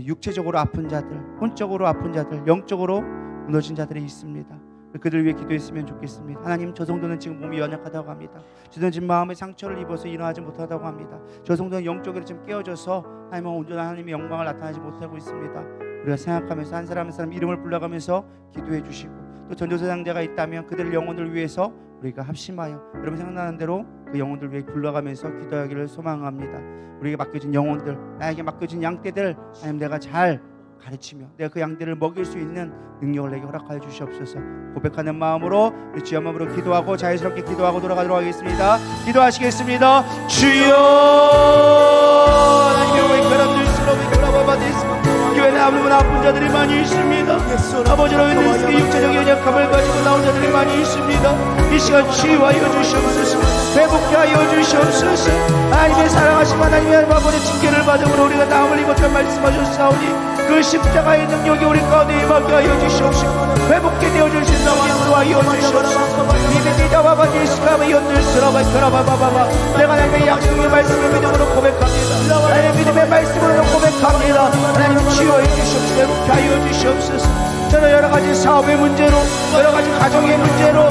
육체적으로 아픈 자들, 혼적으로 아픈 자들, 영적으로 무너진 자들이 있습니다. 그들 위해 기도했으면 좋겠습니다. 하나님, 저 성도는 지금 몸이 연약하다고 합니다. 저는 지금 마음의 상처를 입어서 일어나지 못하다고 합니다. 저 성도는 영적으로 지금 깨어져서 하나님은 온전한 하나님의 영광을 나타내지 못하고 있습니다. 우리가 생각하면서 한 사람 한 사람 이름을 불러가면서 기도해 주시고 또 전도대상자가 있다면 그들 영혼을 위해서 우리가 합심하여 여러분 생각나는 대로 그 영혼들 위해 불러가면서 기도하기를 소망합니다. 우리에게 맡겨진 영혼들, 나에게 맡겨진 양떼들 하나님 내가 잘 가르치며 내가 그 양들을 먹일 수 있는 능력을 내게 허락하여 주시옵소서. 고백하는 마음으로 우리 주여 마음으로 기도하고 자연스럽게 기도하고 돌아가도록 하겠습니다. 기도하시겠습니다. 주여 하나님의 외교람들 스러움의 교라바바데스 교회는 아무런 아픈 자들이 많이 있습니다. 아버지로 인해서 육체적인 연약함을 가지고 나온 자들이 많이 있습니다. 이 시간 치유하여 주시옵소서. 회복케 하여 주시옵소서. 하나님의 사랑하심 하나님의 아버지의 징계를 받음으로 우리가 나음을 입었다 말씀하셨사오니 그 십자가의 능력이 우리 가운데 임하게 하여 주시옵소서. 회복게 되어줄 수 있는 예수로 하여 주시옵소서. 미비디다바바 예수가 연들스러바 그라바바바바 내가 하나님의 약속의 말씀을 믿음으로 고백합니다. 하나님의 믿음의 말씀으로 고백합니다. 하나님 치유하여 주시옵소서. 회복케 하여 주시옵소서. 저는 여러 가지 사업의 문제로 여러 가지 가정의 문제로